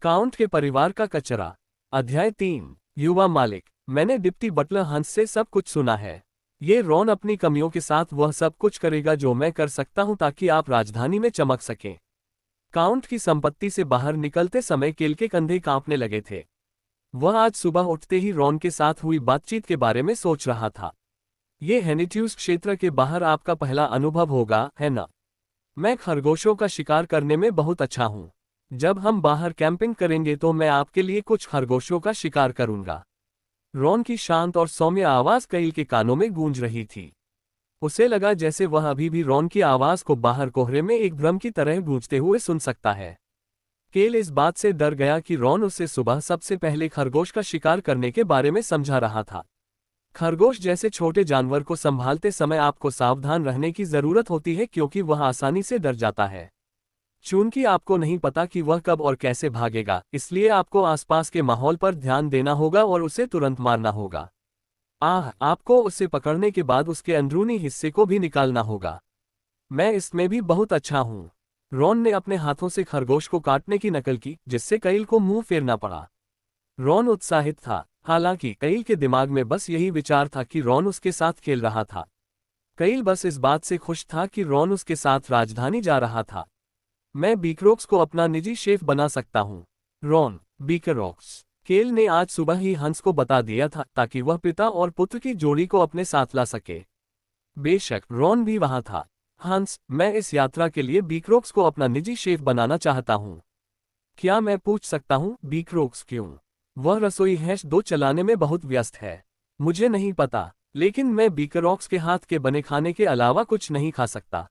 Count के परिवार का कचरा। अध्याय 3। युवा मालिक। मैंने डिप्टी बटलर हंस से सब कुछ सुना है। ये रॉन अपनी कमियों के साथ वह सब कुछ करेगा जो मैं कर सकता हूं ताकि आप राजधानी में चमक सकें। काउंट की संपत्ति से बाहर निकलते समय केल के कंधे कांपने लगे थे। वह आज सुबह उठते ही रॉन के साथ हुई बातचीत के बारे में सोच रहा था। ये हेनिट्यूस क्षेत्र के बाहर आपका पहला अनुभव होगा, है ना? मैं खरगोशों का शिकार करने में बहुत अच्छा हूं। जब हम बाहर कैंपिंग करेंगे तो मैं आपके लिए कुछ खरगोशों का शिकार करूंगा। रॉन की शांत और सौम्य आवाज कैल के कानों में गूंज रही थी। उसे लगा जैसे वह अभी भी रॉन की आवाज को बाहर कोहरे में एक भ्रम की तरह गूंजते हुए सुन सकता है। केल इस बात से डर गया कि रॉन उसे सुबह सबसे पहले खरगोश का शिकार करने के बारे में समझा रहा था। खरगोश जैसे छोटे जानवर को संभालते समय आपको सावधान रहने की जरूरत होती है क्योंकि वह आसानी से डर जाता है। चूंकि आपको नहीं पता कि वह कब और कैसे भागेगा, इसलिए आपको आसपास के माहौल पर ध्यान देना होगा और उसे तुरंत मारना होगा। आपको उसे पकड़ने के बाद उसके अंदरूनी हिस्से को भी निकालना होगा। मैं इसमें भी बहुत अच्छा हूँ। रॉन ने अपने हाथों से खरगोश को काटने की नकल की, जिससे कैल को मुंह फेरना पड़ा। रॉन उत्साहित था, हालांकि कैल के दिमाग में बस यही विचार था कि रॉन उसके साथ खेल रहा था। कैल बस इस बात से खुश था कि रॉन उसके साथ राजधानी जा रहा था। मैं बीकरॉक्स को अपना निजी शेफ बना सकता हूँ। रॉन, बीकरॉक्स। केल ने आज सुबह ही हंस को बता दिया था ताकि वह पिता और पुत्र की जोड़ी को अपने साथ ला सके। बेशक रॉन भी वहां था। हंस, मैं इस यात्रा के लिए बीकरॉक्स को अपना निजी शेफ बनाना चाहता हूँ। क्या मैं पूछ सकता हूँ बीकरॉक्स क्यों? वह रसोई हैश 2 चलाने में बहुत व्यस्त है। मुझे नहीं पता, लेकिन मैं बीकरॉक्स के हाथ के बने खाने के अलावा कुछ नहीं खा सकता।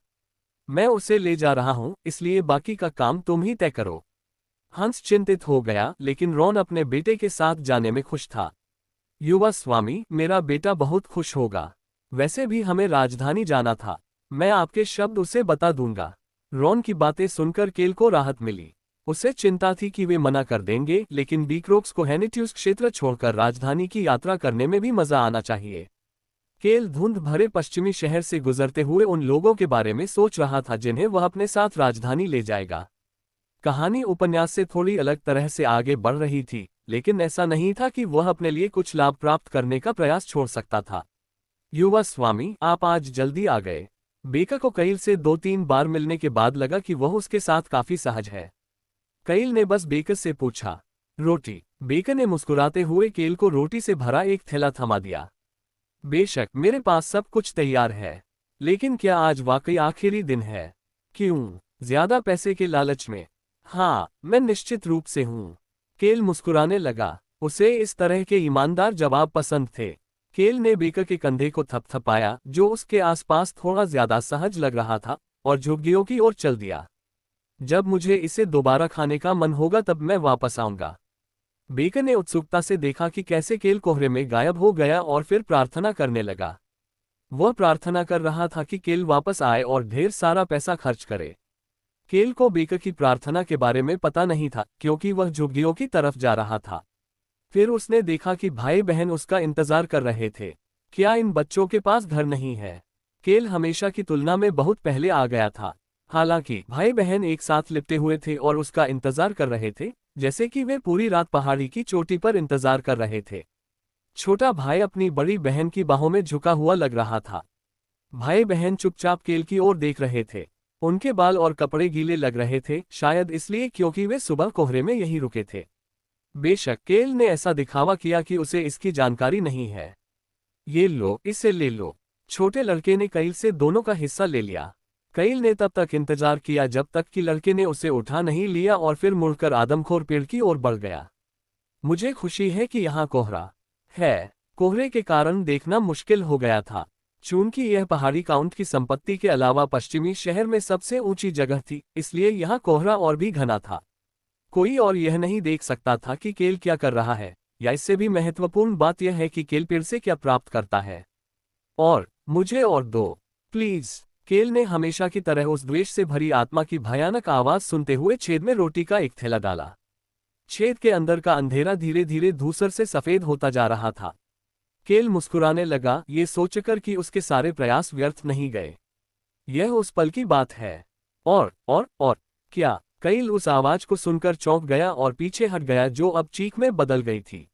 मैं उसे ले जा रहा हूं, इसलिए बाकी का काम तुम ही तय करो। हंस चिंतित हो गया, लेकिन रॉन अपने बेटे के साथ जाने में खुश था। युवा स्वामी, मेरा बेटा बहुत खुश होगा। वैसे भी हमें राजधानी जाना था। मैं आपके शब्द उसे बता दूंगा। रॉन की बातें सुनकर केल को राहत मिली। उसे चिंता थी कि वे मना कर देंगे, लेकिन बीकरॉक्स को हेनिट्यूस क्षेत्र छोड़कर राजधानी की यात्रा करने में भी मजा आना चाहिए। केल धुंध भरे पश्चिमी शहर से गुजरते हुए उन लोगों के बारे में सोच रहा था जिन्हें वह अपने साथ राजधानी ले जाएगा। कहानी उपन्यास से थोड़ी अलग तरह से आगे बढ़ रही थी, लेकिन ऐसा नहीं था कि वह अपने लिए कुछ लाभ प्राप्त करने का प्रयास छोड़ सकता था। युवा स्वामी, आप आज जल्दी आ गए। बेका को कैल से 2-3 बार मिलने के बाद लगा कि वह उसके साथ काफी सहज है। कैल ने बस बेकर से पूछा, रोटी? बेकर ने मुस्कुराते हुए केल को रोटी से भरा एक थैला थमा दिया। बेशक, मेरे पास सब कुछ तैयार है। लेकिन क्या आज वाकई आखिरी दिन है? क्यों? ज्यादा पैसे के लालच में? हाँ, मैं निश्चित रूप से हूँ। केल मुस्कुराने लगा। उसे इस तरह के ईमानदार जवाब पसंद थे। केल ने बेकर के कंधे को थपथपाया, जो उसके आसपास थोड़ा ज्यादा सहज लग रहा था, और झुग्गियों की ओर चल दिया। जब मुझे इसे दोबारा खाने का मन होगा तब मैं वापस आऊंगा। बेकर ने उत्सुकता से देखा कि कैसे केल कोहरे में गायब हो गया और फिर प्रार्थना करने लगा। वह प्रार्थना कर रहा था कि केल वापस आए और ढेर सारा पैसा खर्च करे। केल को बेकर की प्रार्थना के बारे में पता नहीं था क्योंकि वह झुग्गियों की तरफ जा रहा था। फिर उसने देखा कि भाई बहन उसका इंतजार कर रहे थे। क्या इन बच्चों के पास घर नहीं है? केल हमेशा की तुलना में बहुत पहले आ गया था। हालांकि भाई बहन एक साथ लिपटे हुए थे और उसका इंतजार कर रहे थे, जैसे कि वे पूरी रात पहाड़ी की चोटी पर इंतजार कर रहे थे। छोटा भाई अपनी बड़ी बहन की बाहों में झुका हुआ लग रहा था। भाई बहन चुपचाप केल की ओर देख रहे थे। उनके बाल और कपड़े गीले लग रहे थे, शायद इसलिए क्योंकि वे सुबह कोहरे में यहीं रुके थे। बेशक केल ने ऐसा दिखावा किया कि उसे इसकी जानकारी नहीं है। ये लो, इसे ले लो। छोटे लड़के ने कैल से दोनों का हिस्सा ले लिया। कैल ने तब तक इंतजार किया जब तक कि लड़के ने उसे उठा नहीं लिया और फिर मुड़कर आदमखोर पेड़ की ओर बढ़ गया। मुझे खुशी है कि यहाँ कोहरा है। कोहरे के कारण देखना मुश्किल हो गया था। चूंकि यह पहाड़ी काउंट की संपत्ति के अलावा पश्चिमी शहर में सबसे ऊंची जगह थी, इसलिए यहाँ कोहरा और भी घना था। कोई और यह नहीं देख सकता था कि केल क्या कर रहा है, या इससे भी महत्वपूर्ण बात यह है कि केल पेड़ से क्या प्राप्त करता है। और मुझे और दो, प्लीज। केल ने हमेशा की तरह उस द्वेष से भरी आत्मा की भयानक आवाज सुनते हुए छेद में रोटी का एक थैला डाला। छेद के अंदर का अंधेरा धीरे धीरे धूसर से सफेद होता जा रहा था। केल मुस्कुराने लगा, ये सोचकर कि उसके सारे प्रयास व्यर्थ नहीं गए। यह उस पल की बात है। और क्या कईल उस आवाज को सुनकर चौंक गया और पीछे हट गया, जो अब चीख में बदल गई थी।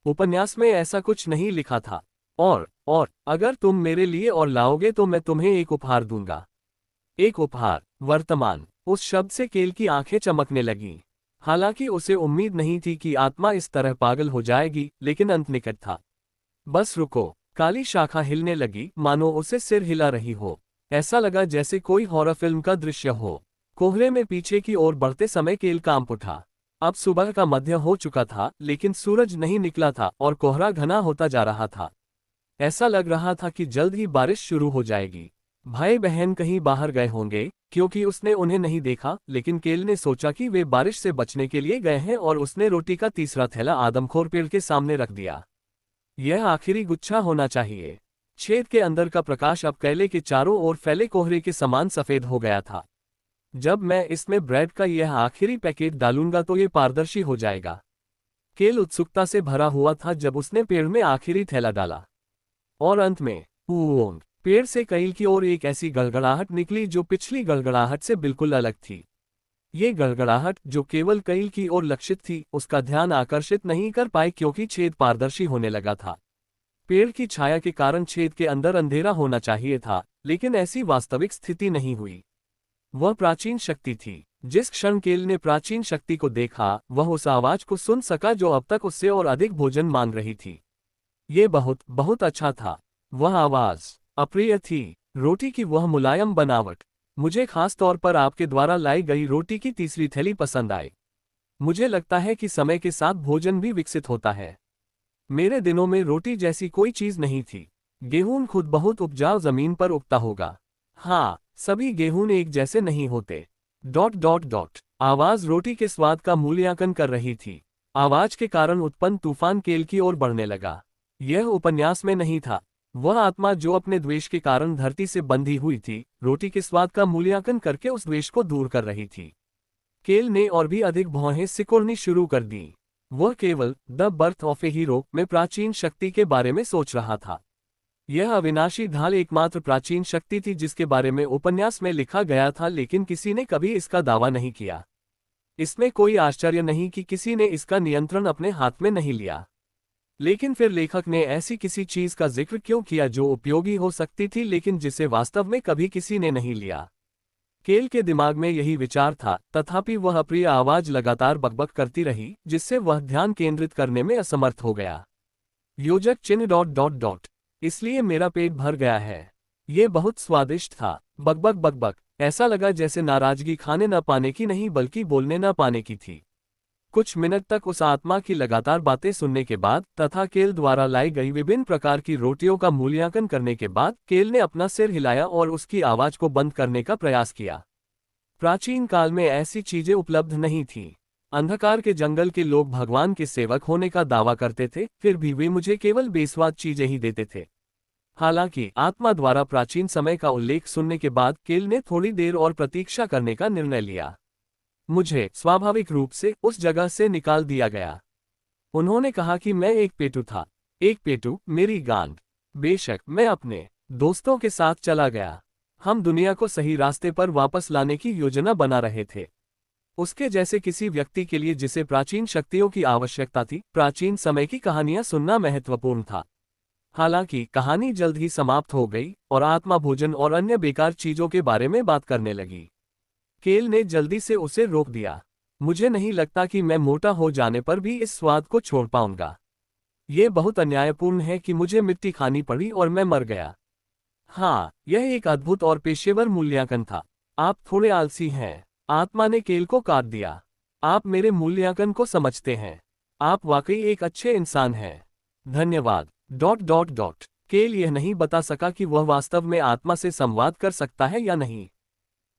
उपन्यास में ऐसा कुछ नहीं लिखा था। और अगर तुम मेरे लिए और लाओगे तो मैं तुम्हें एक उपहार दूंगा। एक उपहार, वर्तमान। उस शब्द से केल की आंखें चमकने लगीं। हालांकि उसे उम्मीद नहीं थी कि आत्मा इस तरह पागल हो जाएगी, लेकिन अंत निकट था। बस रुको। काली शाखा हिलने लगी, मानो उसे सिर हिला रही हो। ऐसा लगा जैसे कोई हॉरर फिल्म का दृश्य हो। कोहरे में पीछे की ओर बढ़ते समय केल कांप उठा। अब सुबह का मध्य हो चुका था, लेकिन सूरज नहीं निकला था और कोहरा घना होता जा रहा था। ऐसा लग रहा था कि जल्द ही बारिश शुरू हो जाएगी। भाई बहन कहीं बाहर गए होंगे, क्योंकि उसने उन्हें नहीं देखा, लेकिन केल ने सोचा कि वे बारिश से बचने के लिए गए हैं और उसने रोटी का तीसरा थैला आदमखोर पेड़ के सामने रख दिया। यह आखिरी गुच्छा होना चाहिए। छेद के अंदर का प्रकाश अब केले के चारों ओर फैले कोहरे के समान सफेद हो गया था। जब मैं इसमें ब्रेड का यह आखिरी पैकेट डालूंगा तो ये पारदर्शी हो जाएगा। केल उत्सुकता से भरा हुआ था जब उसने पेड़ में आखिरी थैला डाला। और अंत में ऊंग, पेड़ से कईल की ओर एक ऐसी गड़गड़ाहट निकली जो पिछली गड़गड़ाहट से बिल्कुल अलग थी। ये गड़गड़ाहट, जो केवल कईल की ओर लक्षित थी, उसका ध्यान आकर्षित नहीं कर पाई क्योंकि छेद पारदर्शी होने लगा था। पेड़ की छाया के कारण छेद के अंदर अंधेरा होना चाहिए था, लेकिन ऐसी वास्तविक स्थिति नहीं हुई। वह प्राचीन शक्ति थी। जिस क्षण केल ने प्राचीन शक्ति को देखा, वह उस आवाज को सुन सका जो अब तक उससे और अधिक भोजन मांग रही थी। ये बहुत बहुत अच्छा था। वह आवाज अप्रिय थी। रोटी की वह मुलायम बनावट। मुझे खास तौर पर आपके द्वारा लाई गई रोटी की तीसरी थैली पसंद आई। मुझे लगता है कि समय के साथ भोजन भी विकसित होता है। मेरे दिनों में रोटी जैसी कोई चीज नहीं थी। गेहूं खुद बहुत उपजाऊ जमीन पर उगता होगा। हाँ, सभी गेहूं एक जैसे नहीं होते। Dot dot dot. आवाज रोटी के स्वाद का मूल्यांकन कर रही थी। आवाज के कारण उत्पन्न तूफान केल की ओर बढ़ने लगा। यह उपन्यास में नहीं था। वह आत्मा जो अपने द्वेष के कारण धरती से बंधी हुई थी, रोटी के स्वाद का मूल्यांकन करके उस द्वेष को दूर कर रही थी। केल ने और भी अधिक भौहें सिकुड़नी शुरू कर दी। वह केवल the birth of A hero में प्राचीन शक्ति के बारे में सोच रहा था। यह अविनाशी ढाल एकमात्र प्राचीन शक्ति थी जिसके बारे में उपन्यास में लिखा गया था, लेकिन किसी ने कभी इसका दावा नहीं किया। इसमें कोई आश्चर्य नहीं कि किसी ने इसका नियंत्रण अपने हाथ में नहीं लिया। लेकिन फिर लेखक ने ऐसी किसी चीज का जिक्र क्यों किया जो उपयोगी हो सकती थी, लेकिन जिसे वास्तव में कभी किसी ने नहीं लिया। केल के दिमाग में यही विचार था, तथापि वह अप्रिय आवाज लगातार बकबक करती रही, जिससे वह ध्यान केंद्रित करने में असमर्थ हो गया। योजक चिन्ह डॉट डॉट डॉट। इसलिए मेरा पेट भर गया है। ये बहुत स्वादिष्ट था। बकबक बकबक। ऐसा लगा जैसे नाराजगी खाने न पाने की नहीं बल्कि बोलने न पाने की थी। कुछ मिनट तक उस आत्मा की लगातार बातें सुनने के बाद तथा केल द्वारा लाई गई विभिन्न प्रकार की रोटियों का मूल्यांकन करने के बाद केल ने अपना सिर हिलाया और उसकी आवाज को बंद करने का प्रयास किया। प्राचीन काल में ऐसी चीजें उपलब्ध नहीं थीं। अंधकार के जंगल के लोग भगवान के सेवक होने का दावा करते थे, फिर भी वे मुझे केवल बेस्वाद चीजें ही देते थे। हालांकि आत्मा द्वारा प्राचीन समय का उल्लेख सुनने के बाद केल ने थोड़ी देर और प्रतीक्षा करने का निर्णय लिया। मुझे स्वाभाविक रूप से उस जगह से निकाल दिया गया। उन्होंने कहा कि मैं एक पेटू था। एक पेटू, मेरी गांड। बेशक मैं अपने दोस्तों के साथ चला गया। हम दुनिया को सही रास्ते पर वापस लाने की योजना बना रहे थे। उसके जैसे किसी व्यक्ति के लिए जिसे प्राचीन शक्तियों की आवश्यकता थी, प्राचीन समय की कहानियां सुनना महत्वपूर्ण था। हालांकि कहानी जल्द ही समाप्त हो गई और आत्मा भोजन और अन्य बेकार चीजों के बारे में बात करने लगी। केल ने जल्दी से उसे रोक दिया। मुझे नहीं लगता कि मैं मोटा हो जाने पर भी इस स्वाद को छोड़ पाऊंगा। ये बहुत अन्यायपूर्ण है कि मुझे मिट्टी खानी पड़ी और मैं मर गया। हाँ, यह एक अद्भुत और पेशेवर मूल्यांकन था। आप थोड़े आलसी हैं। आत्मा ने केल को काट दिया। आप मेरे मूल्यांकन को समझते हैं। आप वाकई एक अच्छे इंसान हैं। धन्यवाद। Dot dot dot. केल यह नहीं बता सका कि वह वास्तव में आत्मा से संवाद कर सकता है या नहीं।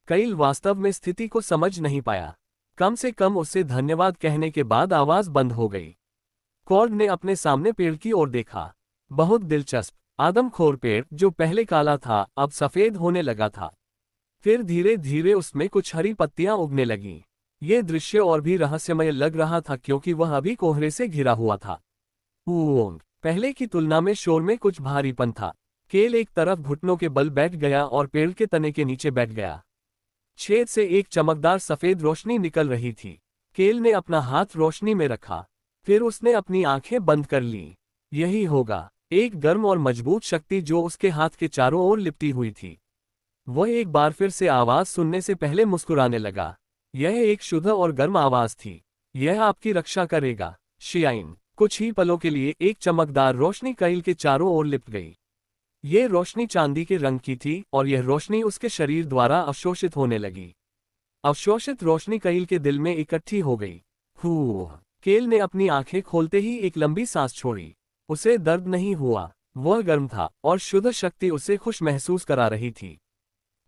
कईल वास्तव में स्थिति को समझ नहीं पाया। कम से कम उससे धन्यवाद कहने के बाद आवाज बंद हो गई। कॉर्ड ने अपने सामने पेड़ की ओर देखा। बहुत दिलचस्प। आदमखोर पेड़, जो पहले काला था, अब सफेद होने लगा था। फिर धीरे धीरे उसमें कुछ हरी पत्तियां उगने लगीं। ये दृश्य और भी रहस्यमय लग रहा था क्योंकि वह अभी कोहरे से घिरा हुआ था। ऊंग, पहले की तुलना में शोर में कुछ भारीपन था। केल एक तरफ घुटनों के बल बैठ गया और पेड़ के तने के नीचे बैठ गया। छेद से एक चमकदार सफेद रोशनी निकल रही थी। केल ने अपना हाथ रोशनी में रखा, फिर उसने अपनी आंखें बंद कर लीं। यही होगा, एक गर्म और मजबूत शक्ति जो उसके हाथ के चारों ओर लिपटी हुई थी। वह एक बार फिर से आवाज सुनने से पहले मुस्कुराने लगा। यह एक शुद्ध और गर्म आवाज थी। यह आपकी रक्षा करेगा, शियाइन। कुछ ही पलों के लिए एक चमकदार रोशनी कैल के चारों ओर लिपट गई। यह रोशनी चांदी के रंग की थी और यह रोशनी उसके शरीर द्वारा अवशोषित होने लगी। अवशोषित रोशनी कैल के दिल में इकट्ठी हो गई। केल ने अपनी आंखें खोलते ही एक लंबी सांस छोड़ी। उसे दर्द नहीं हुआ, वह गर्म था और शुद्ध शक्ति उसे खुश महसूस करा रही थी।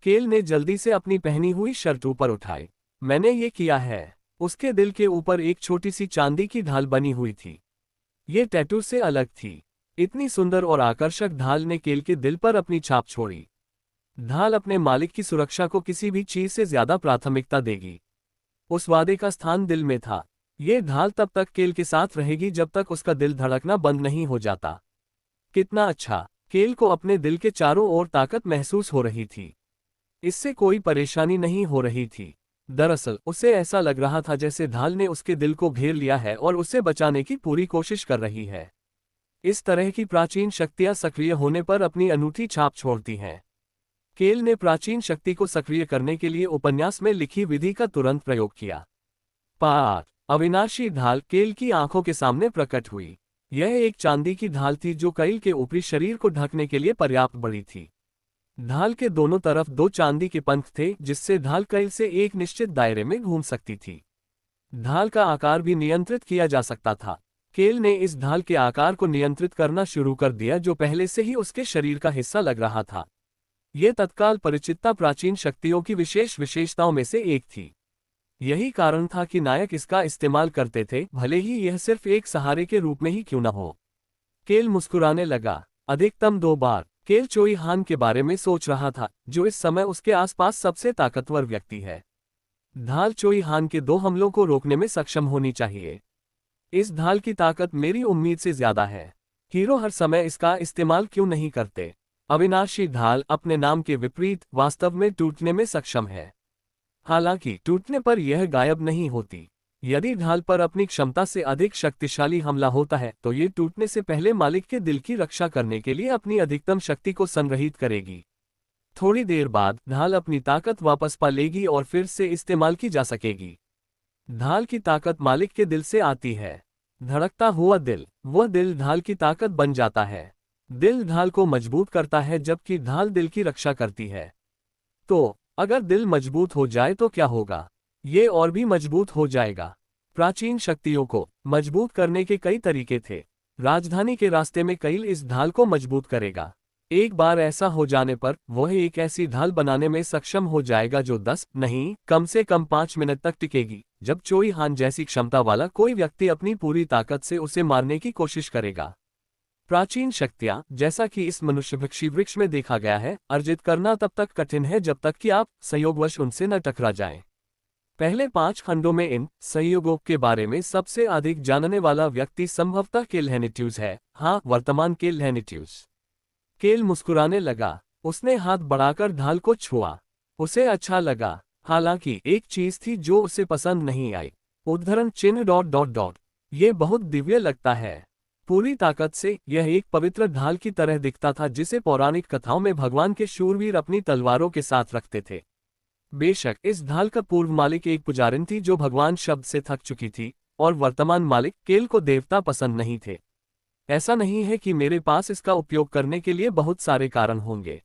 केल ने जल्दी से अपनी पहनी हुई शर्ट ऊपर उठाई। मैंने ये किया है। उसके दिल के ऊपर एक छोटी सी चांदी की ढाल बनी हुई थी। ये टैटू से अलग थी। इतनी सुंदर और आकर्षक ढाल ने केल के दिल पर अपनी छाप छोड़ी। ढाल अपने मालिक की सुरक्षा को किसी भी चीज से ज्यादा प्राथमिकता देगी। उस वादे का स्थान दिल में था। ये ढाल तब तक केल के साथ रहेगी जब तक उसका दिल धड़कना बंद नहीं हो जाता। कितना अच्छा! केल को अपने दिल के चारों ओर ताकत महसूस हो रही थी। इससे कोई परेशानी नहीं हो रही थी। दरअसल उसे ऐसा लग रहा था जैसे ढाल ने उसके दिल को घेर लिया है और उसे बचाने की पूरी कोशिश कर रही है। इस तरह की प्राचीन शक्तियां सक्रिय होने पर अपनी अनूठी छाप छोड़ती हैं। केल ने प्राचीन शक्ति को सक्रिय करने के लिए उपन्यास में लिखी विधि का तुरंत प्रयोग किया। पाठ अविनाशी ढाल केल की आंखों के सामने प्रकट हुई। यह एक चांदी की ढाल थी जो कैल के ऊपरी शरीर को ढकने के लिए पर्याप्त बड़ी थी। ढाल के दोनों तरफ दो चांदी के पंख थे जिससे ढाल कैल से एक निश्चित दायरे में घूम सकती थी। ढाल का आकार भी नियंत्रित किया जा सकता था। केल ने इस ढाल के आकार को नियंत्रित करना शुरू कर दिया जो पहले से ही उसके शरीर का हिस्सा लग रहा था। यह तत्काल परिचितता प्राचीन शक्तियों की विशेष विशेषताओं में से एक थी। यही कारण था कि नायक इसका इस्तेमाल करते थे, भले ही यह सिर्फ एक सहारे के रूप में ही क्यों न हो। केल मुस्कुराने लगा। अधिकतम 2 बार। केल चोई हान के बारे में सोच रहा था, जो इस समय उसके आसपास सबसे ताकतवर व्यक्ति है। ढाल चोई हान के 2 हमलों को रोकने में सक्षम होनी चाहिए। इस ढाल की ताकत मेरी उम्मीद से ज्यादा है। हीरो हर समय इसका इस्तेमाल क्यों नहीं करते? अविनाशी ढाल अपने नाम के विपरीत वास्तव में टूटने में सक्षम है। हालांकि टूटने पर यह गायब नहीं होती। यदि ढाल पर अपनी क्षमता से अधिक शक्तिशाली हमला होता है तो ये टूटने से पहले मालिक के दिल की रक्षा करने के लिए अपनी अधिकतम शक्ति को संग्रहित करेगी। थोड़ी देर बाद ढाल अपनी ताकत वापस पा लेगी और फिर से इस्तेमाल की जा सकेगी। ढाल की ताकत मालिक के दिल से आती है। धड़कता हुआ दिल, वह दिल ढाल की ताकत बन जाता है। दिल ढाल को मजबूत करता है जबकि ढाल दिल की रक्षा करती है। तो अगर दिल मजबूत हो जाए तो क्या होगा? ये और भी मजबूत हो जाएगा। प्राचीन शक्तियों को मजबूत करने के कई तरीके थे। राजधानी के रास्ते में कैल इस ढाल को मजबूत करेगा। एक बार ऐसा हो जाने पर वह एक ऐसी ढाल बनाने में सक्षम हो जाएगा जो 10 नहीं, कम से कम 5 मिनट तक टिकेगी, जब चोई हान जैसी क्षमता वाला कोई व्यक्ति अपनी पूरी ताकत से उसे मारने की कोशिश करेगा। प्राचीन शक्तियां, जैसा कि इस मनुष्यभिक्षी वृक्ष में देखा गया है, अर्जित करना तब तक कठिन है जब तक कि आप संयोगवश उनसे न टकरा जाएं। पहले 5 खंडों में इन संयोगों के बारे में सबसे अधिक जानने वाला व्यक्ति संभवतः केल हेनिट्यूज है। हाँ, वर्तमान केल हेनिट्यूज। केल मुस्कुराने लगा। उसने हाथ बढ़ाकर ढाल को छुआ। उसे अच्छा लगा। हालांकि एक चीज थी जो उसे पसंद नहीं आई। उद्धरण चिन्ह ... ये बहुत दिव्य लगता है। पूरी ताकत से यह एक पवित्र ढाल की तरह दिखता था जिसे पौराणिक कथाओं में भगवान के शूरवीर अपनी तलवारों के साथ रखते थे। बेशक इस ढाल का पूर्व मालिक एक पुजारिन थी जो भगवान शब्द से थक चुकी थी, और वर्तमान मालिक केल को देवता पसंद नहीं थे। ऐसा नहीं है कि मेरे पास इसका उपयोग करने के लिए बहुत सारे कारण होंगे।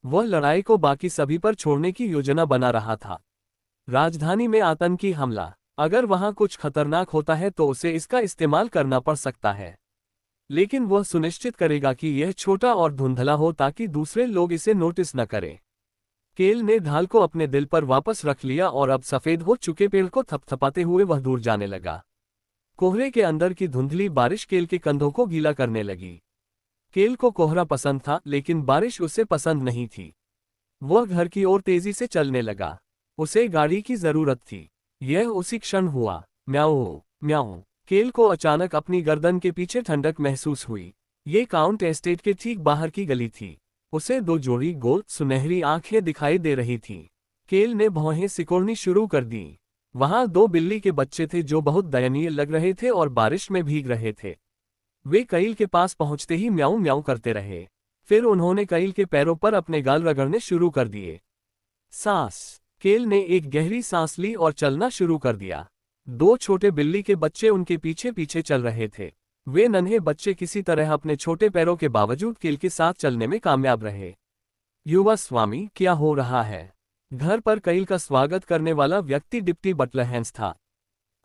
वह लड़ाई को बाकी सभी पर छोड़ने की योजना बना रहा था। राजधानी में आतंकी हमला, अगर वहां कुछ खतरनाक होता है तो उसे इसका इस्तेमाल करना पड़ सकता है, लेकिन वह सुनिश्चित करेगा कि यह छोटा और धुंधला हो ताकि दूसरे लोग इसे नोटिस न करें। केल ने ढाल को अपने दिल पर वापस रख लिया और अब सफेद हो चुके पेड़ को थपथपाते हुए वह दूर जाने लगा। कोहरे के अंदर की धुंधली बारिश केल के कंधों को गीला करने लगी। केल को कोहरा पसंद था लेकिन बारिश उसे पसंद नहीं थी। वह घर की ओर तेजी से चलने लगा। उसे गाड़ी की जरूरत थी। यह उसी क्षण हुआ। म्याऊं म्याऊं। केल को अचानक अपनी गर्दन के पीछे ठंडक महसूस हुई। ये काउंट एस्टेट के ठीक बाहर की गली थी। उसे 2 जोड़ी गोल सुनहरी आंखें दिखाई दे रही थीं। केल ने भौहें सिकोड़नी शुरू कर दी। वहां 2 बिल्ली के बच्चे थे जो बहुत दयनीय लग रहे थे और बारिश में भीग रहे थे। वे कईल के पास पहुंचते ही म्याऊं म्याऊं करते रहे। फिर उन्होंने कईल के पैरों पर अपने गाल रगड़ने शुरू कर दिए। सांस। केल ने एक गहरी सांस ली और चलना शुरू कर दिया। 2 छोटे बिल्ली के बच्चे उनके पीछे पीछे चल रहे थे। वे नन्हे बच्चे किसी तरह अपने छोटे पैरों के बावजूद केल के साथ चलने में कामयाब रहे। युवा स्वामी, क्या हो रहा है? घर पर कईल का स्वागत करने वाला व्यक्ति डिप्टी बटलर हैंस था।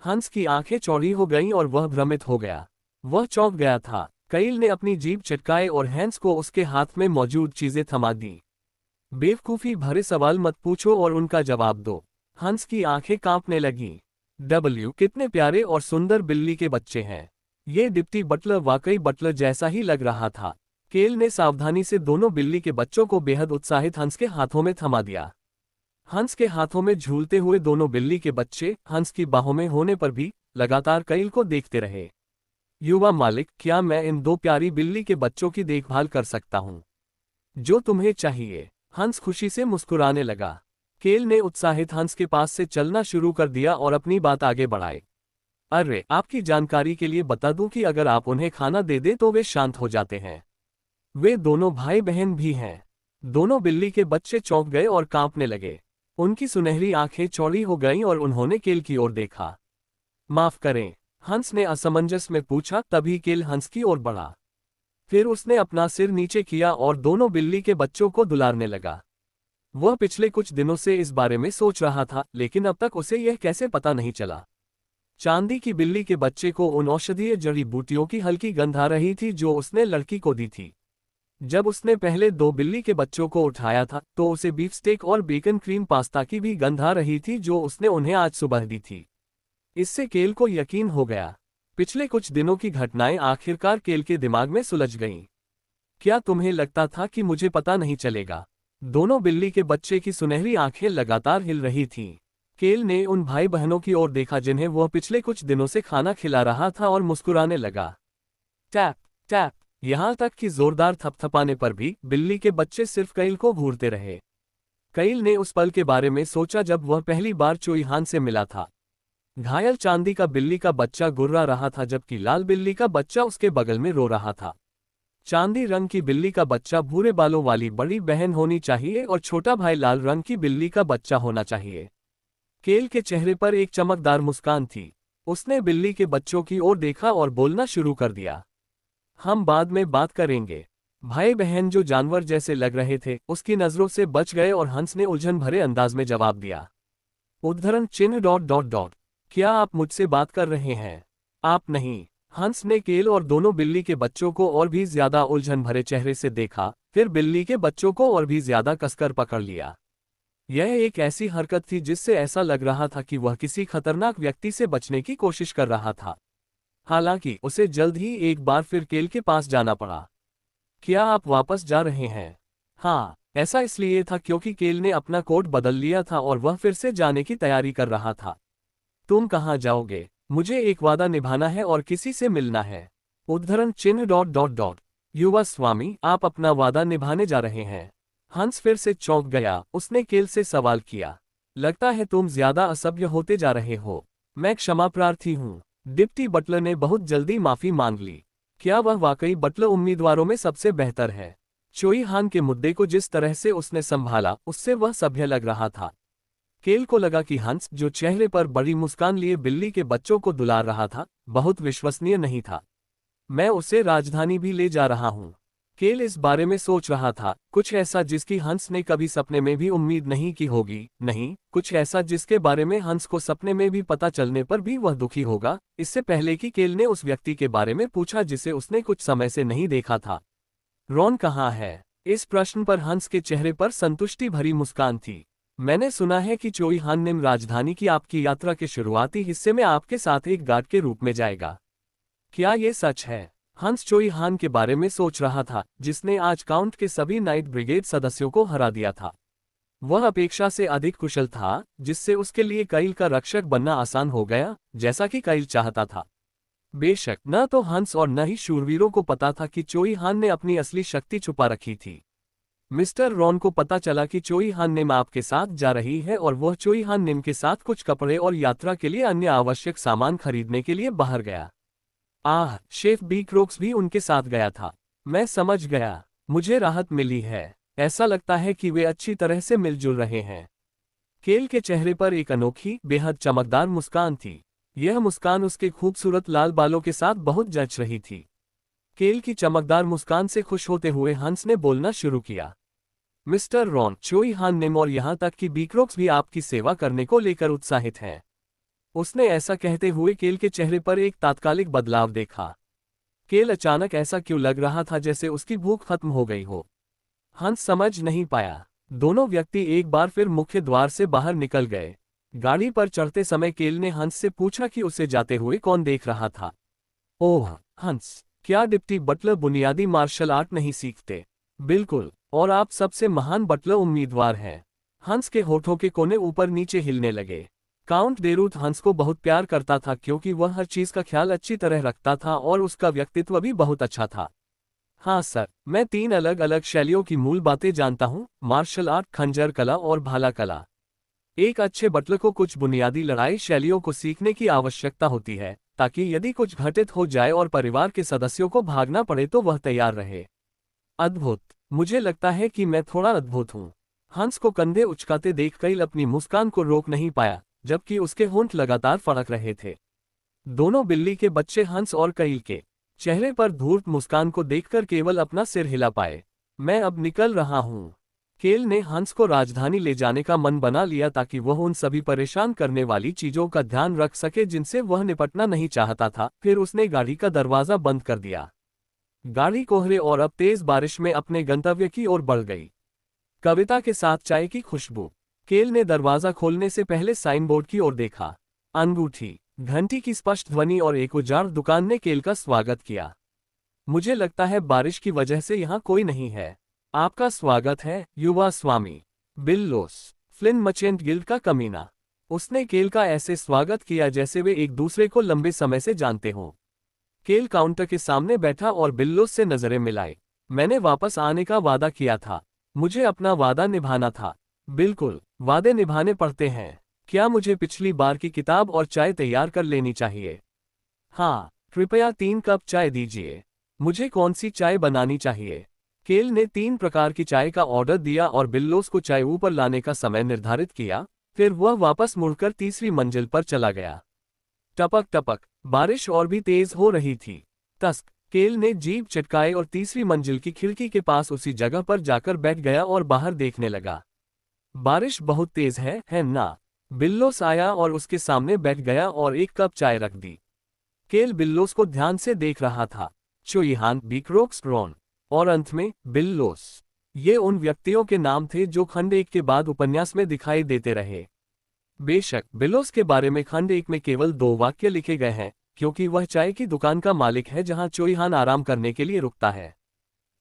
हंस की आंखें चौड़ी हो गईं और वह भ्रमित हो गया। वह चौंक गया था। कईल ने अपनी जीभ चटकाए और हैंस को उसके हाथ में मौजूद चीजें थमा दी। बेवकूफी भरे सवाल मत पूछो और उनका जवाब दो। हंस की आंखें कांपने लगीं। डब्ल्यू, कितने प्यारे और सुंदर बिल्ली के बच्चे हैं। ये डिप्टी बटलर वाकई बटलर जैसा ही लग रहा था। केल ने सावधानी से दोनों बिल्ली के बच्चों को बेहद उत्साहित हंस के हाथों में थमा दिया। हंस के हाथों में झूलते हुए दोनों बिल्ली के बच्चे हंस की बाहों में होने पर भी लगातार कईल को देखते रहे। युवा मालिक, क्या मैं इन 2 प्यारी बिल्ली के बच्चों की देखभाल कर सकता हूँ? जो तुम्हें चाहिए। हंस खुशी से मुस्कुराने लगा। केल ने उत्साहित हंस के पास से चलना शुरू कर दिया और अपनी बात आगे बढ़ाई। अरे, आपकी जानकारी के लिए बता दूं कि अगर आप उन्हें खाना दे दें तो वे शांत हो जाते हैं। वे दोनों भाई बहन भी हैं। दोनों बिल्ली के बच्चे चौंक गए और कांपने लगे। उनकी सुनहरी आंखें चौड़ी हो गईं और उन्होंने केल की ओर देखा। माफ करें, हंस ने असमंजस में पूछा। तभी केल हंस की ओर बढ़ा। फिर उसने अपना सिर नीचे किया और दोनों बिल्ली के बच्चों को दुलारने लगा। वह पिछले कुछ दिनों से इस बारे में सोच रहा था, लेकिन अब तक उसे यह कैसे पता नहीं चला। चांदी की बिल्ली के बच्चे को उन औषधीय जड़ी बूटियों की हल्की गंध आ रही थी जो उसने लड़की को दी थी। जब उसने पहले 2 बिल्ली के बच्चों को उठाया था तो उसे बीफ स्टेक और बेकन क्रीम पास्ता की भी गंध आ रही थी जो उसने उन्हें आज सुबह दी थी। इससे केल को यकीन हो गया। पिछले कुछ दिनों की घटनाएं आखिरकार केल के दिमाग में सुलझ गईं। क्या तुम्हें लगता था कि मुझे पता नहीं चलेगा? दोनों बिल्ली के बच्चे की सुनहरी आंखें लगातार हिल रही थीं। केल ने उन भाई बहनों की ओर देखा जिन्हें वह पिछले कुछ दिनों से खाना खिला रहा था और मुस्कुराने लगा। Tap tap. यहां तक कि जोरदार थपथपाने पर भी बिल्ली के बच्चे सिर्फ कईल को घूरते रहे। कईल ने उस पल के बारे में सोचा जब वह पहली बार चोईहान से मिला था। घायल चांदी का बिल्ली का बच्चा गुर्रा रहा था जबकि लाल बिल्ली का बच्चा उसके बगल में रो रहा था। चांदी रंग की बिल्ली का बच्चा भूरे बालों वाली बड़ी बहन होनी चाहिए और छोटा भाई लाल रंग की बिल्ली का बच्चा होना चाहिए। केल के चेहरे पर एक चमकदार मुस्कान थी। उसने बिल्ली के बच्चों की ओर देखा और बोलना शुरू कर दिया। हम बाद में बात करेंगे। भाई बहन जो जानवर जैसे लग रहे थे उसकी नजरों से बच गए और हंस ने उलझन भरे अंदाज में जवाब दिया। उद्धरण चिन्ह ... क्या आप मुझसे बात कर रहे हैं? आप नहीं। हंस ने केल और दोनों बिल्ली के बच्चों को और भी ज्यादा उलझन भरे चेहरे से देखा, फिर बिल्ली के बच्चों को और भी ज्यादा कसकर पकड़ लिया। यह एक ऐसी हरकत थी जिससे ऐसा लग रहा था कि वह किसी खतरनाक व्यक्ति से बचने की कोशिश कर रहा था। हालांकि उसे जल्द ही एक बार फिर केल के पास जाना पड़ा। क्या आप वापस जा रहे हैं? हाँ, ऐसा इसलिए था क्योंकि केल ने अपना कोट बदल लिया था और वह फिर से जाने की तैयारी कर रहा था। तुम कहाँ जाओगे? मुझे एक वादा निभाना है और किसी से मिलना है। उद्धरण चिन्ह ... युवा स्वामी, आप अपना वादा निभाने जा रहे हैं? हंस फिर से चौंक गया। उसने केल से सवाल किया। लगता है तुम ज्यादा असभ्य होते जा रहे हो। मैं क्षमा प्रार्थी हूँ। डिप्टी बटलर ने बहुत जल्दी माफी मांग ली। क्या वह वाकई बटलर उम्मीदवारों में सबसे बेहतर है? चोईहान के मुद्दे को जिस तरह से उसने संभाला उससे वह सभ्य लग रहा था। केल को लगा कि हंस, जो चेहरे पर बड़ी मुस्कान लिए बिल्ली के बच्चों को दुलार रहा था, बहुत विश्वसनीय नहीं था। मैं उसे राजधानी भी ले जा रहा हूँ। केल इस बारे में सोच रहा था, कुछ ऐसा जिसकी हंस ने कभी सपने में भी उम्मीद नहीं की होगी। नहीं, कुछ ऐसा जिसके बारे में हंस को सपने में भी पता चलने पर भी वह दुखी होगा, इससे पहले कि केल ने उस व्यक्ति के बारे में पूछा जिसे उसने कुछ समय से नहीं देखा था। रॉन कहाँ है? इस प्रश्न पर हंस के चेहरे पर संतुष्टि भरी मुस्कान थी। मैंने सुना है कि चोईहान निम्न राजधानी की आपकी यात्रा के शुरुआती हिस्से में आपके साथ एक गार्ड के रूप में जाएगा। क्या ये सच है? हंस चोईहान के बारे में सोच रहा था, जिसने आज काउंट के सभी नाइट ब्रिगेड सदस्यों को हरा दिया था। वह अपेक्षा से अधिक कुशल था, जिससे उसके लिए कईल का रक्षक बनना आसान हो गया, जैसा कि कईल चाहता था। बेशक न तो हंस और न ही शूरवीरों को पता था कि चोईहान ने अपनी असली शक्ति छुपा रखी थी। मिस्टर रॉन को पता चला कि चोई हान निम आपके साथ जा रही है और वह चोई हान निम के साथ कुछ कपड़े और यात्रा के लिए अन्य आवश्यक सामान खरीदने के लिए बाहर गया। शेफ बीक्रोक्स भी उनके साथ गया था। मैं समझ गया, मुझे राहत मिली है। ऐसा लगता है कि वे अच्छी तरह से मिलजुल रहे हैं। केल के चेहरे पर एक अनोखी, बेहद चमकदार मुस्कान थी। यह मुस्कान उसके खूबसूरत लाल बालों के साथ बहुत जच रही थी। केल की चमकदार मुस्कान से खुश होते हुए हंस ने बोलना शुरू किया। मिस्टर रॉन, चोई हान निम और यहाँ तक कि बीक्रोक्स भी आपकी सेवा करने को लेकर उत्साहित हैं। उसने ऐसा कहते हुए केल के चेहरे पर एक तात्कालिक बदलाव देखा। केल अचानक ऐसा क्यों लग रहा था जैसे उसकी भूख खत्म हो गई हो। हंस समझ नहीं पाया। दोनों व्यक्ति एक बार फिर मुख्य द्वार से बाहर निकल गए। गाड़ी पर चढ़ते समय केल ने हंस से पूछा कि उसे जाते हुए कौन देख रहा था। ओह हंस, क्या डिप्टी बटलर बुनियादी मार्शल आर्ट नहीं सीखते? बिल्कुल, और आप सबसे महान बटलर उम्मीदवार हैं। हंस के होठों के कोने ऊपर नीचे हिलने लगे। काउंट डेरूथ हंस को बहुत प्यार करता था क्योंकि वह हर चीज का ख्याल अच्छी तरह रखता था और उसका व्यक्तित्व भी बहुत अच्छा था। हाँ सर, मैं 3 अलग अलग शैलियों की मूल बातें जानता हूँ, मार्शल आर्ट, खंजर कला और भाला कला। एक अच्छे बटलर को कुछ बुनियादी लड़ाई शैलियों को सीखने की आवश्यकता होती है, ताकि यदि कुछ घटित हो जाए और परिवार के सदस्यों को भागना पड़े तो वह तैयार रहे। अद्भुत, मुझे लगता है कि मैं थोड़ा अद्भुत हूँ। हंस को कंधे उचकाते देख कैल अपनी मुस्कान को रोक नहीं पाया, जबकि उसके होंठ लगातार फड़क रहे थे। दोनों बिल्ली के बच्चे हंस और कैल के चेहरे पर धूर्त मुस्कान को देखकर केवल अपना सिर हिला पाए। मैं अब निकल रहा हूँ। केल ने हंस को राजधानी ले जाने का मन बना लिया ताकि वह उन सभी परेशान करने वाली चीजों का ध्यान रख सके जिनसे वह निपटना नहीं चाहता था। फिर उसने गाड़ी का दरवाजा बंद कर दिया। गाड़ी कोहरे और अब तेज बारिश में अपने गंतव्य की ओर बढ़ गई। कविता के साथ चाय की खुशबू। केल ने दरवाजा खोलने से पहले साइन बोर्ड की ओर देखा। अंगूठी, घंटी की स्पष्ट ध्वनि और एक उजाड़ दुकान ने केल का स्वागत किया। मुझे लगता है बारिश की वजह से यहाँ कोई नहीं है। आपका स्वागत है, युवा स्वामी बिल लोस, फ्लिन मर्चेंट गिल्ड का कमीना। उसने केल का ऐसे स्वागत किया जैसे वे एक दूसरे को लंबे समय से जानते हों। केल काउंटर के सामने बैठा और बिल्लोस से नजरें मिलाई। मैंने वापस आने का वादा किया था। मुझे अपना वादा निभाना था। बिल्कुल, वादे निभाने पड़ते हैं। क्या मुझे पिछली बार की किताब और चाय तैयार कर लेनी चाहिए? हाँ, कृपया 3 कप चाय दीजिए। मुझे कौन सी चाय बनानी चाहिए? केल ने 3 प्रकार की चाय का ऑर्डर दिया और बिल्लोस को चाय ऊपर लाने का समय निर्धारित किया। फिर वह वापस मुड़कर तीसरी मंजिल पर चला गया। टपक टपक, बारिश और भी तेज हो रही थी। तस्क, केल ने जीभ चटकाए और तीसरी मंजिल की खिड़की के पास उसी जगह पर जाकर बैठ गया और बाहर देखने लगा। बारिश बहुत तेज है ना? बिल्लोस आया और उसके सामने बैठ गया और 1 कप चाय रख दी। केल बिल्लोस को ध्यान से देख रहा था। चोई हान, बीक्रोक्स, रॉन और अंत में बिल्लोस। ये उन व्यक्तियों के नाम थे जो खंड 1 के बाद उपन्यास में दिखाई देते रहे। बेशक बिल्लोस के बारे में खंड 1 में केवल 2 वाक्य लिखे गए हैं, क्योंकि वह चाय की दुकान का मालिक है जहां चोई हान आराम करने के लिए रुकता है।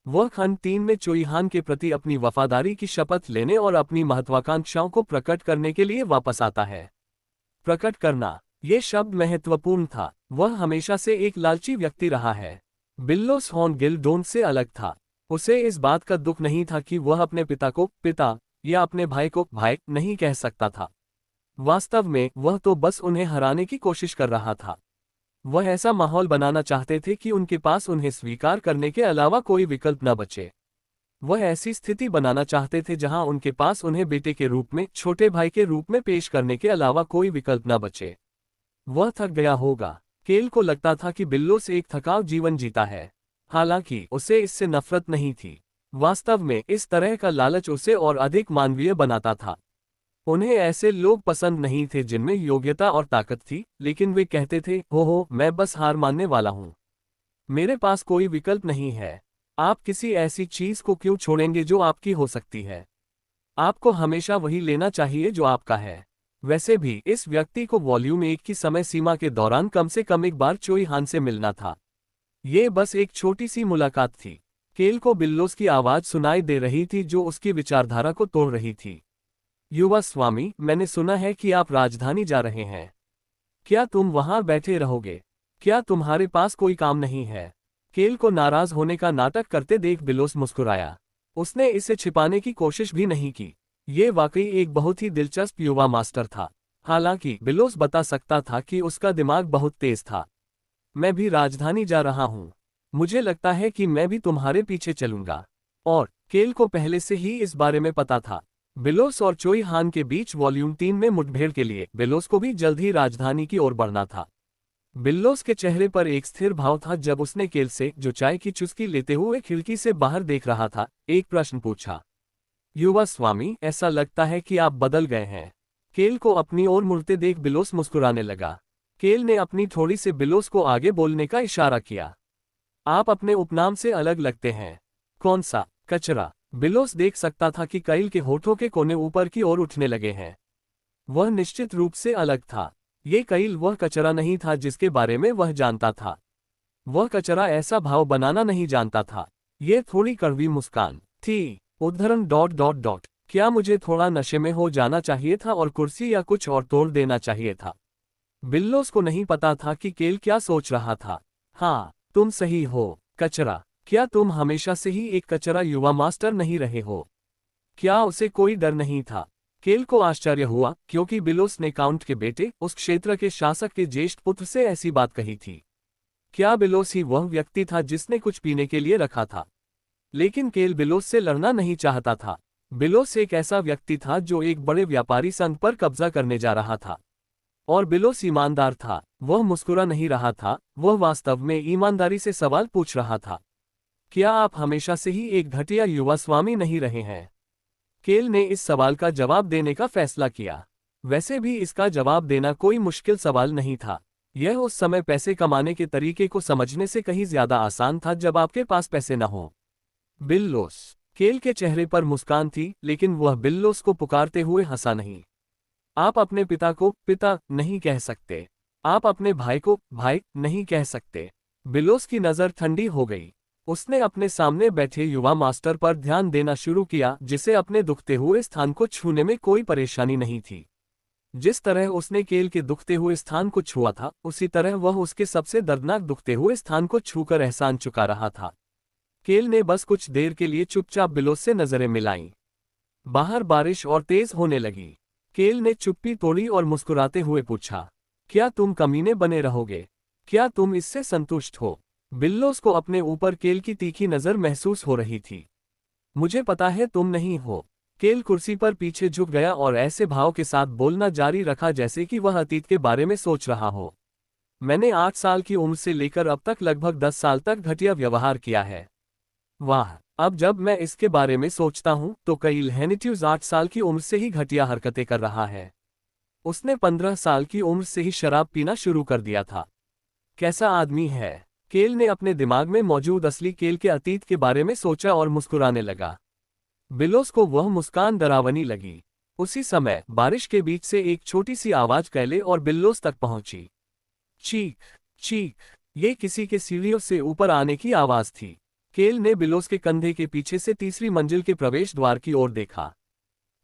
वह खंड 3 में चोई हान के प्रति अपनी वफादारी की शपथ लेने और अपनी महत्वाकांक्षाओं को प्रकट करने के लिए वापस आता है। प्रकट करना, ये शब्द महत्वपूर्ण था। वह हमेशा से एक लालची व्यक्ति रहा है। बिल्लोस हॉर्न गिल्डोन से अलग था। उसे इस बात का दुख नहीं था कि वह अपने पिता को पिता या अपने भाई को भाई नहीं कह सकता था। वास्तव में वह तो बस उन्हें हराने की कोशिश कर रहा था। वह ऐसा माहौल बनाना चाहते थे कि उनके पास उन्हें स्वीकार करने के अलावा कोई विकल्प न बचे। वह ऐसी स्थिति बनाना चाहते थे जहां उनके पास उन्हें बेटे के रूप में, छोटे भाई के रूप में पेश करने के अलावा कोई विकल्प न बचे। वह थक गया होगा। केल को लगता था कि बिल्लोस एक थकाऊ जीवन जीता है। हालांकि उसे इससे नफरत नहीं थी। वास्तव में इस तरह का लालच उसे और अधिक मानवीय बनाता था। उन्हें ऐसे लोग पसंद नहीं थे जिनमें योग्यता और ताकत थी, लेकिन वे कहते थे, हो मैं बस हार मानने वाला हूं। मेरे पास कोई विकल्प नहीं है। आप किसी ऐसी चीज को क्यों छोड़ेंगे जो आपकी हो सकती है? आपको हमेशा वही लेना चाहिए जो आपका है। वैसे भी इस व्यक्ति को वॉल्यूम 1 की समय सीमा के दौरान कम से कम एक बार चोई हान से मिलना था। ये बस एक छोटी सी मुलाकात थी। केल को बिल्लोस की आवाज सुनाई दे रही थी जो उसकी विचारधारा को तोड़ रही थी। युवा स्वामी, मैंने सुना है कि आप राजधानी जा रहे हैं। क्या तुम वहां बैठे रहोगे? क्या तुम्हारे पास कोई काम नहीं है? केल को नाराज होने का नाटक करते देख बिल्लोस मुस्कुराया। उसने इसे छिपाने की कोशिश भी नहीं की। ये वाकई एक बहुत ही दिलचस्प युवा मास्टर था। हालांकि बिलोस बता सकता था कि उसका दिमाग बहुत तेज था। मैं भी राजधानी जा रहा हूँ। मुझे लगता है कि मैं भी तुम्हारे पीछे चलूंगा। और केल को पहले से ही इस बारे में पता था। बिलोस और चोई हान के बीच वॉल्यूम 3 में मुठभेड़ के लिए बिलोस को भी जल्द ही राजधानी की ओर बढ़ना था। बिल्लोस के चेहरे पर एक स्थिर भाव था जब उसने केल से, जो चाय की चुस्की लेते हुए खिड़की से बाहर देख रहा था, एक प्रश्न पूछा। युवा स्वामी, ऐसा लगता है कि आप बदल गए हैं। केल को अपनी ओर मुड़ते देख बिलोस मुस्कुराने लगा। केल ने अपनी थोड़ी से बिलोस को आगे बोलने का इशारा किया। आप अपने उपनाम से अलग लगते हैं। कौन सा? कचरा। बिलोस देख सकता था कि कैल के होठों के कोने ऊपर की ओर उठने लगे हैं। वह निश्चित रूप से अलग था। ये कैल वह कचरा नहीं था जिसके बारे में वह जानता था। वह कचरा ऐसा भाव बनाना नहीं जानता था। ये थोड़ी कड़वी मुस्कान थी। उद्धरण डॉट डॉट डॉट। क्या मुझे थोड़ा नशे में हो जाना चाहिए था और कुर्सी या कुछ और तोड़ देना चाहिए था? बिल्लोस को नहीं पता था कि केल क्या सोच रहा था। हाँ, तुम सही हो, कचरा। क्या तुम हमेशा से ही एक कचरा युवा मास्टर नहीं रहे हो? क्या उसे कोई डर नहीं था? केल को आश्चर्य हुआ, क्योंकि बिलोस ने काउंट के बेटे, उस क्षेत्र के शासक के ज्येष्ठ पुत्र से ऐसी बात कही थी। क्या बिलोस ही वह व्यक्ति था जिसने कुछ पीने के लिए रखा था? लेकिन केल बिलोस से लड़ना नहीं चाहता था। बिलोस एक ऐसा व्यक्ति था जो एक बड़े व्यापारी संघ पर कब्जा करने जा रहा था। और बिलोस ईमानदार था। वह मुस्कुरा नहीं रहा था, वह वास्तव में ईमानदारी से सवाल पूछ रहा था। क्या आप हमेशा से ही एक घटिया युवा स्वामी नहीं रहे हैं? केल ने इस सवाल का जवाब देने का फैसला किया। वैसे भी इसका जवाब देना कोई मुश्किल सवाल नहीं था। यह उस समय पैसे कमाने के तरीके को समझने से कहीं ज्यादा आसान था जब आपके पास पैसे न हो। बिल्लोस। केल के चेहरे पर मुस्कान थी, लेकिन वह बिल्लोस को पुकारते हुए हंसा नहीं। आप अपने पिता को पिता नहीं कह सकते। आप अपने भाई को भाई नहीं कह सकते। बिलोस की नज़र ठंडी हो गई। उसने अपने सामने बैठे युवा मास्टर पर ध्यान देना शुरू किया, जिसे अपने दुखते हुए स्थान को छूने में कोई परेशानी नहीं थी। जिस तरह उसने केल के दुखते हुए स्थान को छुआ था, उसी तरह वह उसके सबसे दर्दनाक दुखते हुए स्थान को छूकर एहसान चुका रहा था। केल ने बस कुछ देर के लिए चुपचाप बिलोस से नजरें मिलाईं। बाहर बारिश और तेज होने लगी। केल ने चुप्पी तोड़ी और मुस्कुराते हुए पूछा, क्या तुम कमीने बने रहोगे? क्या तुम इससे संतुष्ट हो? बिल्लोस को अपने ऊपर केल की तीखी नजर महसूस हो रही थी। मुझे पता है तुम नहीं हो। केल कुर्सी पर पीछे झुक गया और ऐसे भाव के साथ बोलना जारी रखा जैसे कि वह अतीत के बारे में सोच रहा हो। मैंने 8 साल की उम्र से लेकर अब तक लगभग 10 साल तक घटिया व्यवहार किया है। वाह, अब जब मैं इसके बारे में सोचता हूं तो कैल हेनिट्यूज 8 साल की उम्र से ही घटिया हरकतें कर रहा है। उसने 15 साल की उम्र से ही शराब पीना शुरू कर दिया था। कैसा आदमी है? केल ने अपने दिमाग में मौजूद असली केल के अतीत के बारे में सोचा और मुस्कुराने लगा। बिलोस को वह मुस्कान डरावनी लगी। उसी समय बारिश के बीच से एक छोटी सी आवाज कैले और बिल्लोस तक पहुंची। चीख चीख। ये किसी के सीढ़ियों से ऊपर आने की आवाज थी। केल ने बिलोस के कंधे के पीछे से तीसरी मंजिल के प्रवेश द्वार की ओर देखा।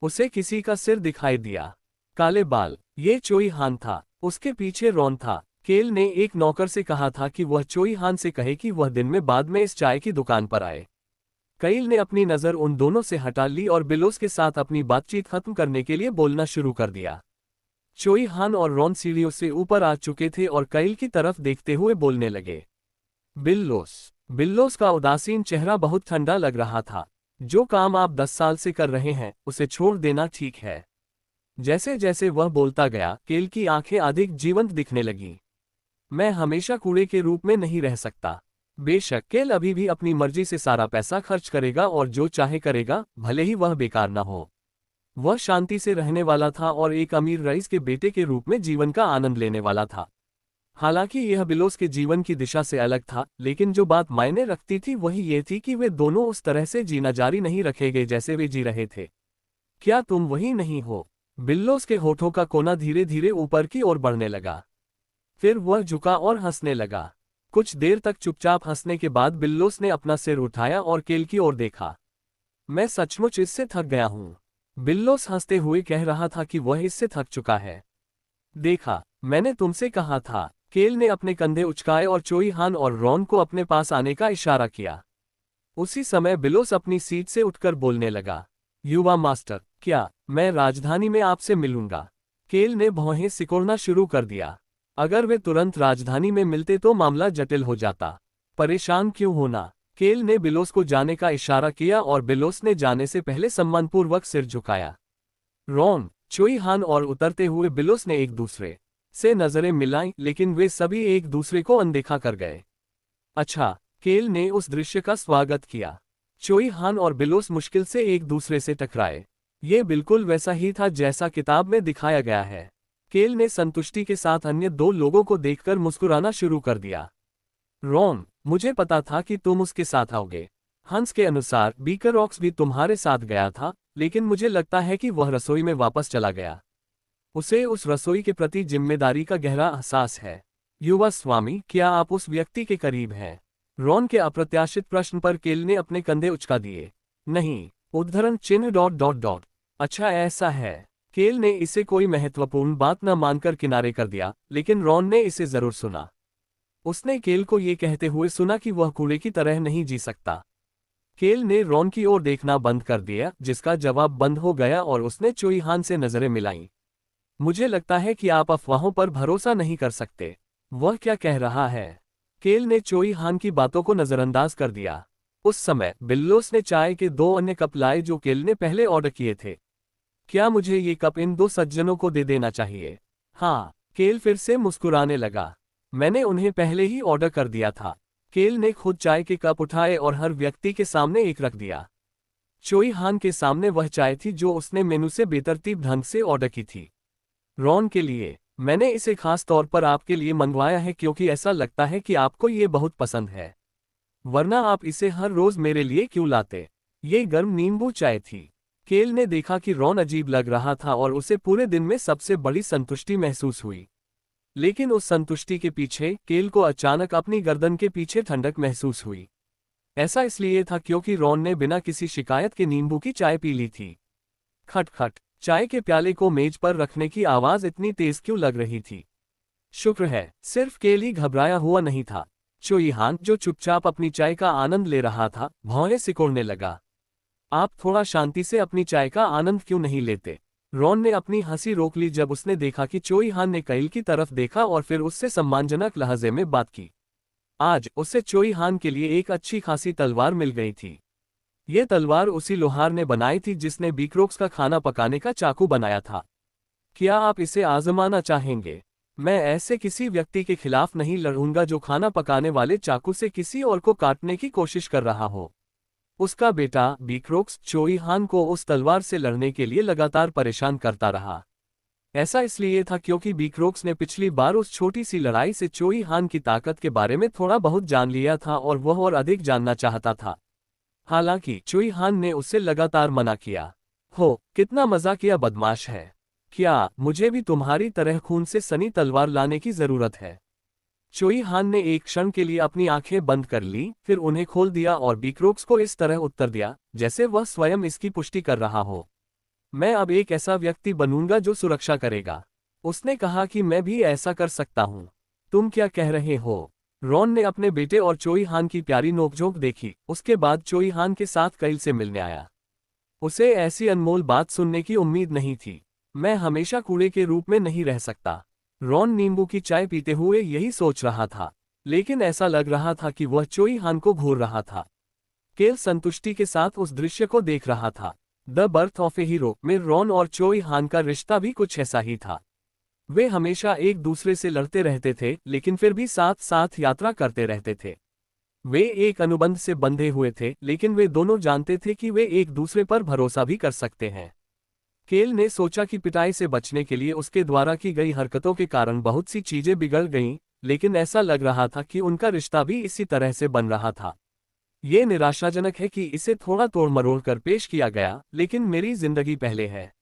उसे किसी का सिर दिखाई दिया। काले बाल। ये चोई हान था। उसके पीछे रॉन था। केल ने एक नौकर से कहा था कि वह चोई हान से कहे कि वह दिन में बाद में इस चाय की दुकान पर आए। कैल ने अपनी नज़र उन दोनों से हटा ली और बिलोस के साथ अपनी बातचीत खत्म करने के लिए बोलना शुरू कर दिया। चोई हान और रॉन सीढ़ियों से ऊपर आ चुके थे और कैल की तरफ देखते हुए बोलने लगे। बिल्लोस का उदासीन चेहरा बहुत ठंडा लग रहा था। जो काम आप 10 साल से कर रहे हैं, उसे छोड़ देना ठीक है। जैसे जैसे वह बोलता गया, केल की आंखें अधिक जीवंत दिखने लगीं। मैं हमेशा कूड़े के रूप में नहीं रह सकता। बेशक केल अभी भी अपनी मर्जी से सारा पैसा खर्च करेगा और जो चाहे करेगा, भले ही वह बेकार न हो। वह शांति से रहने वाला था और एक अमीर रईस के बेटे के रूप में जीवन का आनंद लेने वाला था। हालांकि यह बिलोस के जीवन की दिशा से अलग था, लेकिन जो बात मायने रखती थी वही ये थी कि वे दोनों उस तरह से जीना जारी नहीं रखेंगे जैसे वे जी रहे थे। क्या तुम वही नहीं हो? बिल्लोस के होठों का कोना धीरे धीरे ऊपर की ओर बढ़ने लगा। फिर वह झुका और हंसने लगा। कुछ देर तक चुपचाप हंसने के बाद बिल्लोस ने अपना सिर उठाया और केल की ओर देखा। मैं सचमुच इससे थक गया हूं। बिल्लोस हंसते हुए कह रहा था कि वह इससे थक चुका है। देखा, मैंने तुमसे कहा था। केल ने अपने कंधे उचकाए और चोई हान और रॉन को अपने पास आने का इशारा किया। उसी समय बिलोस अपनी सीट से उठकर बोलने लगा, युवा मास्टर, क्या मैं राजधानी में आपसे मिलूंगा? केल ने भौहें सिकोड़ना शुरू कर दिया। अगर वे तुरंत राजधानी में मिलते तो मामला जटिल हो जाता। परेशान क्यों होना? केल ने बिलोस को जाने का इशारा किया और बिलोस ने जाने से पहले सम्मानपूर्वक सिर झुकाया। रॉन, चोई हान और उतरते हुए बिलोस ने एक दूसरे से नजरें मिलाईं, लेकिन वे सभी एक दूसरे को अनदेखा कर गए। अच्छा, केल ने उस दृश्य का स्वागत किया। चोई हान और बिलोस मुश्किल से एक दूसरे से टकराए। ये बिल्कुल वैसा ही था जैसा किताब में दिखाया गया है। केल ने संतुष्टि के साथ अन्य दो लोगों को देखकर मुस्कुराना शुरू कर दिया। रॉन, मुझे पता था कि तुम उसके साथ आओगे। हंस के अनुसार बीकर ऑक्स भी तुम्हारे साथ गया था, लेकिन मुझे लगता है कि वह रसोई में वापस चला गया। उसे उस रसोई के प्रति जिम्मेदारी का गहरा एहसास है। युवा स्वामी, क्या आप उस व्यक्ति के करीब हैं? रॉन के अप्रत्याशित प्रश्न पर केल ने अपने कंधे उचका दिए। नहीं, उद्धरण चिन्ह ... अच्छा ऐसा है। केल ने इसे कोई महत्वपूर्ण बात न मानकर किनारे कर दिया, लेकिन रॉन ने इसे जरूर सुना। उसने केल को ये कहते हुए सुना कि वह कूड़े की तरह नहीं जी सकता। केल ने रॉन की ओर देखना बंद कर दिया, जिसका जवाब बंद हो गया और उसने चोई हान से नजरें मिलाईं। मुझे लगता है कि आप अफवाहों पर भरोसा नहीं कर सकते। वह क्या कह रहा है? केल ने चोई हान की बातों को नजरअंदाज कर दिया। उस समय बिल्लोस ने चाय के 2 अन्य कप लाए जो केल ने पहले ऑर्डर किए थे। क्या मुझे ये कप इन 2 सज्जनों को दे देना चाहिए? हाँ, केल फिर से मुस्कुराने लगा। मैंने उन्हें पहले ही ऑर्डर कर दिया था। केल ने खुद चाय के कप उठाए और हर व्यक्ति के सामने एक रख दिया। चोई हान के सामने वह चाय थी जो उसने मेनू से बेतरतीब ढंग से ऑर्डर की थी। रॉन के लिए, मैंने इसे खास तौर पर आपके लिए मंगवाया है क्योंकि ऐसा लगता है कि आपको ये बहुत पसंद है। वरना आप इसे हर रोज मेरे लिए क्यों लाते? ये गर्म नींबू चाय थी। केल ने देखा कि रॉन अजीब लग रहा था और उसे पूरे दिन में सबसे बड़ी संतुष्टि महसूस हुई। लेकिन उस संतुष्टि के पीछे केल को अचानक अपनी गर्दन के पीछे ठंडक महसूस हुई। ऐसा इसलिए था क्योंकि रॉन ने बिना किसी शिकायत के नींबू की चाय पी ली थी। खटखट, चाय के प्याले को मेज पर रखने की आवाज इतनी तेज क्यों लग रही थी? शुक्र है, सिर्फ केल ही घबराया हुआ नहीं था। चोई हान, जो चुपचाप अपनी चाय का आनंद ले रहा था, भौहें सिकोड़ने लगा। आप थोड़ा शांति से अपनी चाय का आनंद क्यों नहीं लेते? रॉन ने अपनी हंसी रोक ली जब उसने देखा कि चोई हान ने कैल की तरफ देखा और फिर उससे सम्मानजनक लहजे में बात की। आज उसे चोई हान के लिए एक अच्छी खासी तलवार मिल गई थी। ये तलवार उसी लोहार ने बनाई थी जिसने बीक्रोक्स का खाना पकाने का चाकू बनाया था। क्या आप इसे आजमाना चाहेंगे? मैं ऐसे किसी व्यक्ति के खिलाफ नहीं लड़ूंगा जो खाना पकाने वाले चाकू से किसी और को काटने की कोशिश कर रहा हो। उसका बेटा बीक्रोक्स चोई हान को उस तलवार से लड़ने के लिए लगातार परेशान करता रहा। ऐसा इसलिए था क्योंकि बीक्रोक्स ने पिछली बार उस छोटी सी लड़ाई से चोई हान की ताकत के बारे में थोड़ा बहुत जान लिया था और वह और अधिक जानना चाहता था। हालांकि चोई हान ने उससे लगातार मना किया। हो, कितना मजाकिया बदमाश है। क्या मुझे भी तुम्हारी तरह खून से सनी तलवार लाने की जरूरत है? चोई हान ने एक क्षण के लिए अपनी आंखें बंद कर ली, फिर उन्हें खोल दिया और बीक्रोक्स को इस तरह उत्तर दिया जैसे वह स्वयं इसकी पुष्टि कर रहा हो। मैं अब एक ऐसा व्यक्ति बनूंगा जो सुरक्षा करेगा। उसने कहा कि मैं भी ऐसा कर सकता हूं। तुम क्या कह रहे हो? रॉन ने अपने बेटे और चोई हान की प्यारी नोकझोंक देखी। उसके बाद चोई हान के साथ कैल से मिलने आया। उसे ऐसी अनमोल बात सुनने की उम्मीद नहीं थी। मैं हमेशा कूड़े के रूप में नहीं रह सकता। रॉन नींबू की चाय पीते हुए यही सोच रहा था, लेकिन ऐसा लग रहा था कि वह चोई हान को घूर रहा था। केल संतुष्टि के साथ उस दृश्य को देख रहा था। The birth of A hero में रॉन और चोई हान का रिश्ता भी कुछ ऐसा ही था। वे हमेशा एक दूसरे से लड़ते रहते थे, लेकिन फिर भी साथ साथ यात्रा करते रहते थे। वे एक अनुबंध से बंधे हुए थे, लेकिन वे दोनों जानते थे कि वे एक दूसरे पर भरोसा भी कर सकते हैं। केल ने सोचा कि पिटाई से बचने के लिए उसके द्वारा की गई हरकतों के कारण बहुत सी चीजें बिगड़ गईं, लेकिन ऐसा लग रहा था कि उनका रिश्ता भी इसी तरह से बन रहा था। ये निराशाजनक है कि इसे थोड़ा तोड़ मरोड़ कर पेश किया गया, लेकिन मेरी जिंदगी पहले है।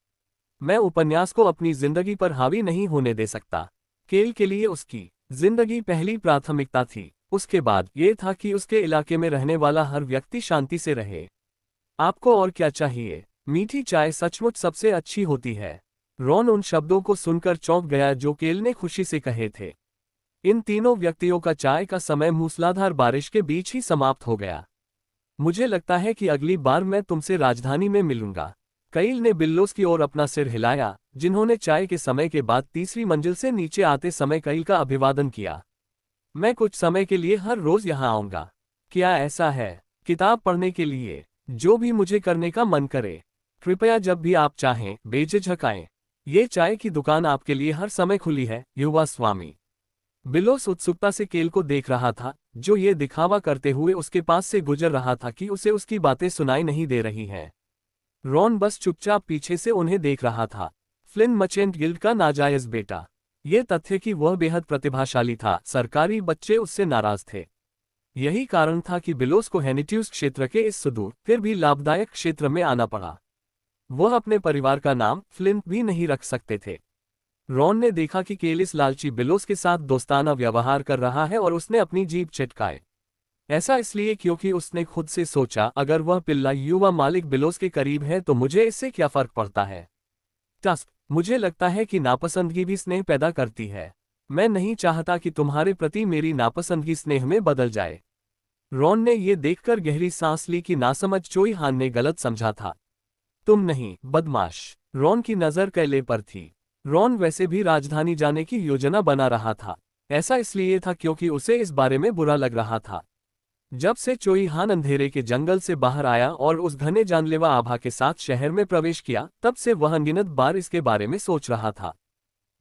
मैं उपन्यास को अपनी जिंदगी पर हावी नहीं होने दे सकता। केल के लिए उसकी जिंदगी पहली प्राथमिकता थी। उसके बाद ये था कि उसके इलाके में रहने वाला हर व्यक्ति शांति से रहे। आपको और क्या चाहिए? मीठी चाय सचमुच सबसे अच्छी होती है। रॉन उन शब्दों को सुनकर चौंक गया जो केल ने खुशी से कहे थे। इन तीनों व्यक्तियों का चाय का समय मूसलाधार बारिश के बीच ही समाप्त हो गया। मुझे लगता है कि अगली बार मैं तुमसे राजधानी में मिलूंगा। कईल ने बिल्लोस की ओर अपना सिर हिलाया, जिन्होंने चाय के समय के बाद तीसरी मंजिल से नीचे आते समय कईल का अभिवादन किया। मैं कुछ समय के लिए हर रोज यहाँ आऊंगा। क्या ऐसा है? किताब पढ़ने के लिए? जो भी मुझे करने का मन करे। कृपया जब भी आप चाहें बेझिझक आएं। ये चाय की दुकान आपके लिए हर समय खुली है, युवा स्वामी। बिलोस उत्सुकता से केल को देख रहा था, जो ये दिखावा करते हुए उसके पास से गुजर रहा था कि उसे उसकी बातें सुनाई नहीं दे रही हैं। रॉन बस चुपचाप पीछे से उन्हें देख रहा था। फ्लिन मर्चेंट गिल्ड का नाजायज बेटा। ये तथ्य कि वह बेहद प्रतिभाशाली था, सरकारी बच्चे उससे नाराज थे। यही कारण था कि बिलोस को हेनिट्यूस क्षेत्र के इस सुदूर फिर भी लाभदायक क्षेत्र में आना पड़ा। वह अपने परिवार का नाम फ्लिन भी नहीं रख सकते थे। रॉन ने देखा कि केल इस लालची बिलोस के साथ दोस्ताना व्यवहार कर रहा है और उसने अपनी जीभ चटकाए। ऐसा इसलिए क्योंकि उसने खुद से सोचा, अगर वह पिल्ला युवा मालिक बिलोस के करीब है तो मुझे इससे क्या फर्क पड़ता है। टस्क, मुझे लगता है कि नापसंदगी भी स्नेह पैदा करती है। मैं नहीं चाहता कि तुम्हारे प्रति मेरी नापसंदगी स्नेह में बदल जाए। रॉन ने यह देखकर गहरी सांस ली कि नासमझ चोई हान ने गलत समझा था। तुम नहीं, बदमाश। रॉन की नजर कैले पर थी। रॉन वैसे भी राजधानी जाने की योजना बना रहा था। ऐसा इसलिए था क्योंकि उसे इस बारे में बुरा लग रहा था। जब से चोई हान अंधेरे के जंगल से बाहर आया और उस घने जानलेवा आभा के साथ शहर में प्रवेश किया, तब से वह अनगिनत बार इसके बारे में सोच रहा था।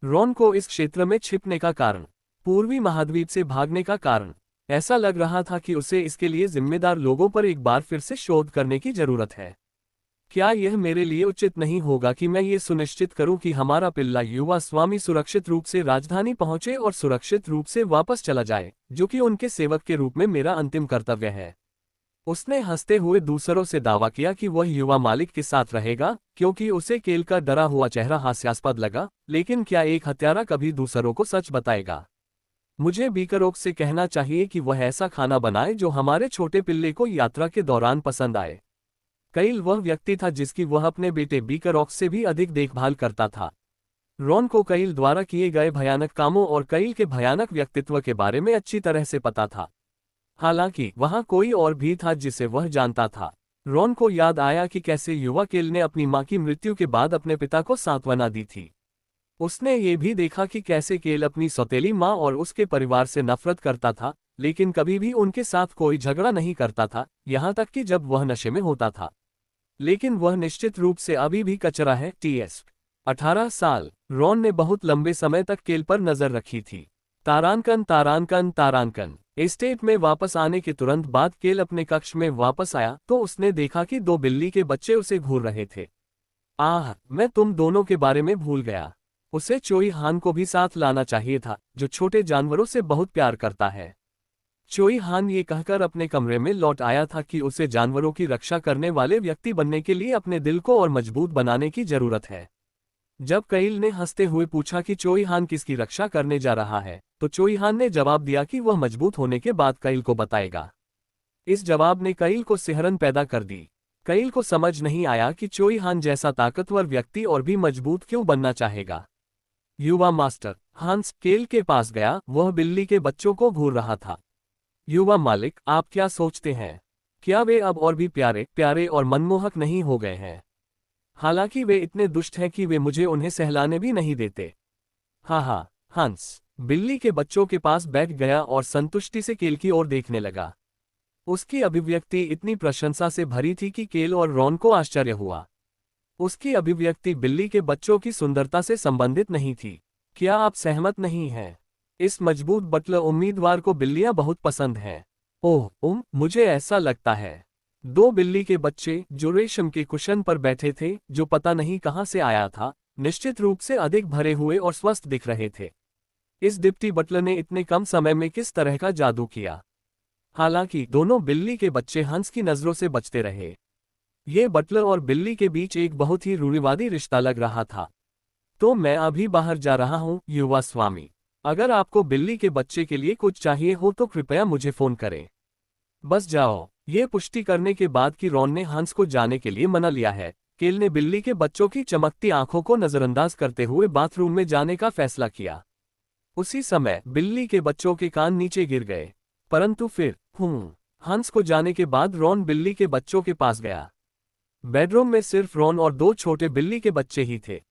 रॉन को इस क्षेत्र में छिपने का कारण, पूर्वी महाद्वीप से भागने का कारण, ऐसा लग रहा था कि उसे इसके लिए जिम्मेदार लोगों पर एक बार फिर से शोध करने की जरूरत है। क्या यह मेरे लिए उचित नहीं होगा कि मैं ये सुनिश्चित करूं कि हमारा पिल्ला युवा स्वामी सुरक्षित रूप से राजधानी पहुंचे और सुरक्षित रूप से वापस चला जाए, जो कि उनके सेवक के रूप में मेरा अंतिम कर्तव्य है। उसने हंसते हुए दूसरों से दावा किया कि वह युवा मालिक के साथ रहेगा, क्योंकि उसे केल का डरा हुआ चेहरा हास्यास्पद लगा। लेकिन क्या एक हत्यारा कभी दूसरों को सच बताएगा? मुझे बीकरॉक से कहना चाहिए कि वह ऐसा खाना बनाए जो हमारे छोटे पिल्ले को यात्रा के दौरान पसंद आए। कईल वह व्यक्ति था जिसकी वह अपने बेटे बीकरॉक से भी अधिक देखभाल करता था। रॉन को कईल द्वारा किए गए भयानक कामों और कईल के भयानक व्यक्तित्व के बारे में अच्छी तरह से पता था। हालांकि वहां कोई और भी था जिसे वह जानता था। रॉन को याद आया कि कैसे युवा केल ने अपनी मां की मृत्यु के बाद अपने पिता को सांत्वना दी थी। उसने ये भी देखा कि कैसे केल अपनी सौतेली मां और उसके परिवार से नफरत करता था, लेकिन कभी भी उनके साथ कोई झगड़ा नहीं करता था, यहां तक कि जब वह नशे में होता था। लेकिन वह निश्चित रूप से अभी भी कचरा है। टीएस 18 साल। रॉन ने बहुत लंबे समय तक केल पर नजर रखी थी। तारांकन तारांकन तारांकन। एस्टेट में वापस आने के तुरंत बाद केल अपने कक्ष में वापस आया तो उसने देखा कि 2 बिल्ली के बच्चे उसे घूर रहे थे। आह, मैं तुम दोनों के बारे में भूल गया। उसे चोई हान को भी साथ लाना चाहिए था, जो छोटे जानवरों से बहुत प्यार करता है। चोई हान ये कहकर अपने कमरे में लौट आया था कि उसे जानवरों की रक्षा करने वाले व्यक्ति बनने के लिए अपने दिल को और मजबूत बनाने की जरूरत है। जब कईल ने हंसते हुए पूछा कि चोई हान किसकी रक्षा करने जा रहा है, तो चोई हान ने जवाब दिया कि वह मजबूत होने के बाद कईल को बताएगा। इस जवाब ने कईल को सिहरन पैदा कर दी। कईल को समझ नहीं आया कि चोई हान जैसा ताकतवर व्यक्ति और भी मजबूत क्यों बनना चाहेगा। युवा मास्टर हांस केल के पास गया। वह बिल्ली के बच्चों को घूर रहा था। युवा मालिक, आप क्या सोचते हैं? क्या वे अब और भी प्यारे प्यारे और मनमोहक नहीं हो गए हैं? हालांकि वे इतने दुष्ट हैं कि वे मुझे उन्हें सहलाने भी नहीं देते। हाँ, हंस बिल्ली के बच्चों के पास बैठ गया और संतुष्टि से केल की ओर देखने लगा। उसकी अभिव्यक्ति इतनी प्रशंसा से भरी थी कि केल और रॉन को आश्चर्य हुआ। उसकी अभिव्यक्ति बिल्ली के बच्चों की सुंदरता से संबंधित नहीं थी। क्या आप सहमत नहीं हैं? इस मजबूत बटलर उम्मीदवार को बिल्लियां बहुत पसंद हैं। ओह, मुझे ऐसा लगता है। 2 बिल्ली के बच्चे जो रेशम के कुशन पर बैठे थे, जो पता नहीं कहां से आया था, निश्चित रूप से अधिक भरे हुए और स्वस्थ दिख रहे थे। इस डिप्टी बटलर ने इतने कम समय में किस तरह का जादू किया? हालांकि दोनों बिल्ली के बच्चे हंस की नजरों से बचते रहे। ये बटलर और बिल्ली के बीच एक बहुत ही रूढ़िवादी रिश्ता लग रहा था। तो मैं अभी बाहर जा रहा हूं, युवा स्वामी। अगर आपको बिल्ली के बच्चे के लिए कुछ चाहिए हो तो कृपया मुझे फोन करें। बस जाओ। ये पुष्टि करने के बाद कि रॉन ने हंस को जाने के लिए मना लिया है, केल ने बिल्ली के बच्चों की चमकती आंखों को नजरअंदाज करते हुए बाथरूम में जाने का फैसला किया। उसी समय बिल्ली के बच्चों के कान नीचे गिर गए। परंतु फिर हंस को जाने के बाद रॉन बिल्ली के बच्चों के पास गया। बेडरूम में सिर्फ रॉन और दो छोटे बिल्ली के बच्चे ही थे।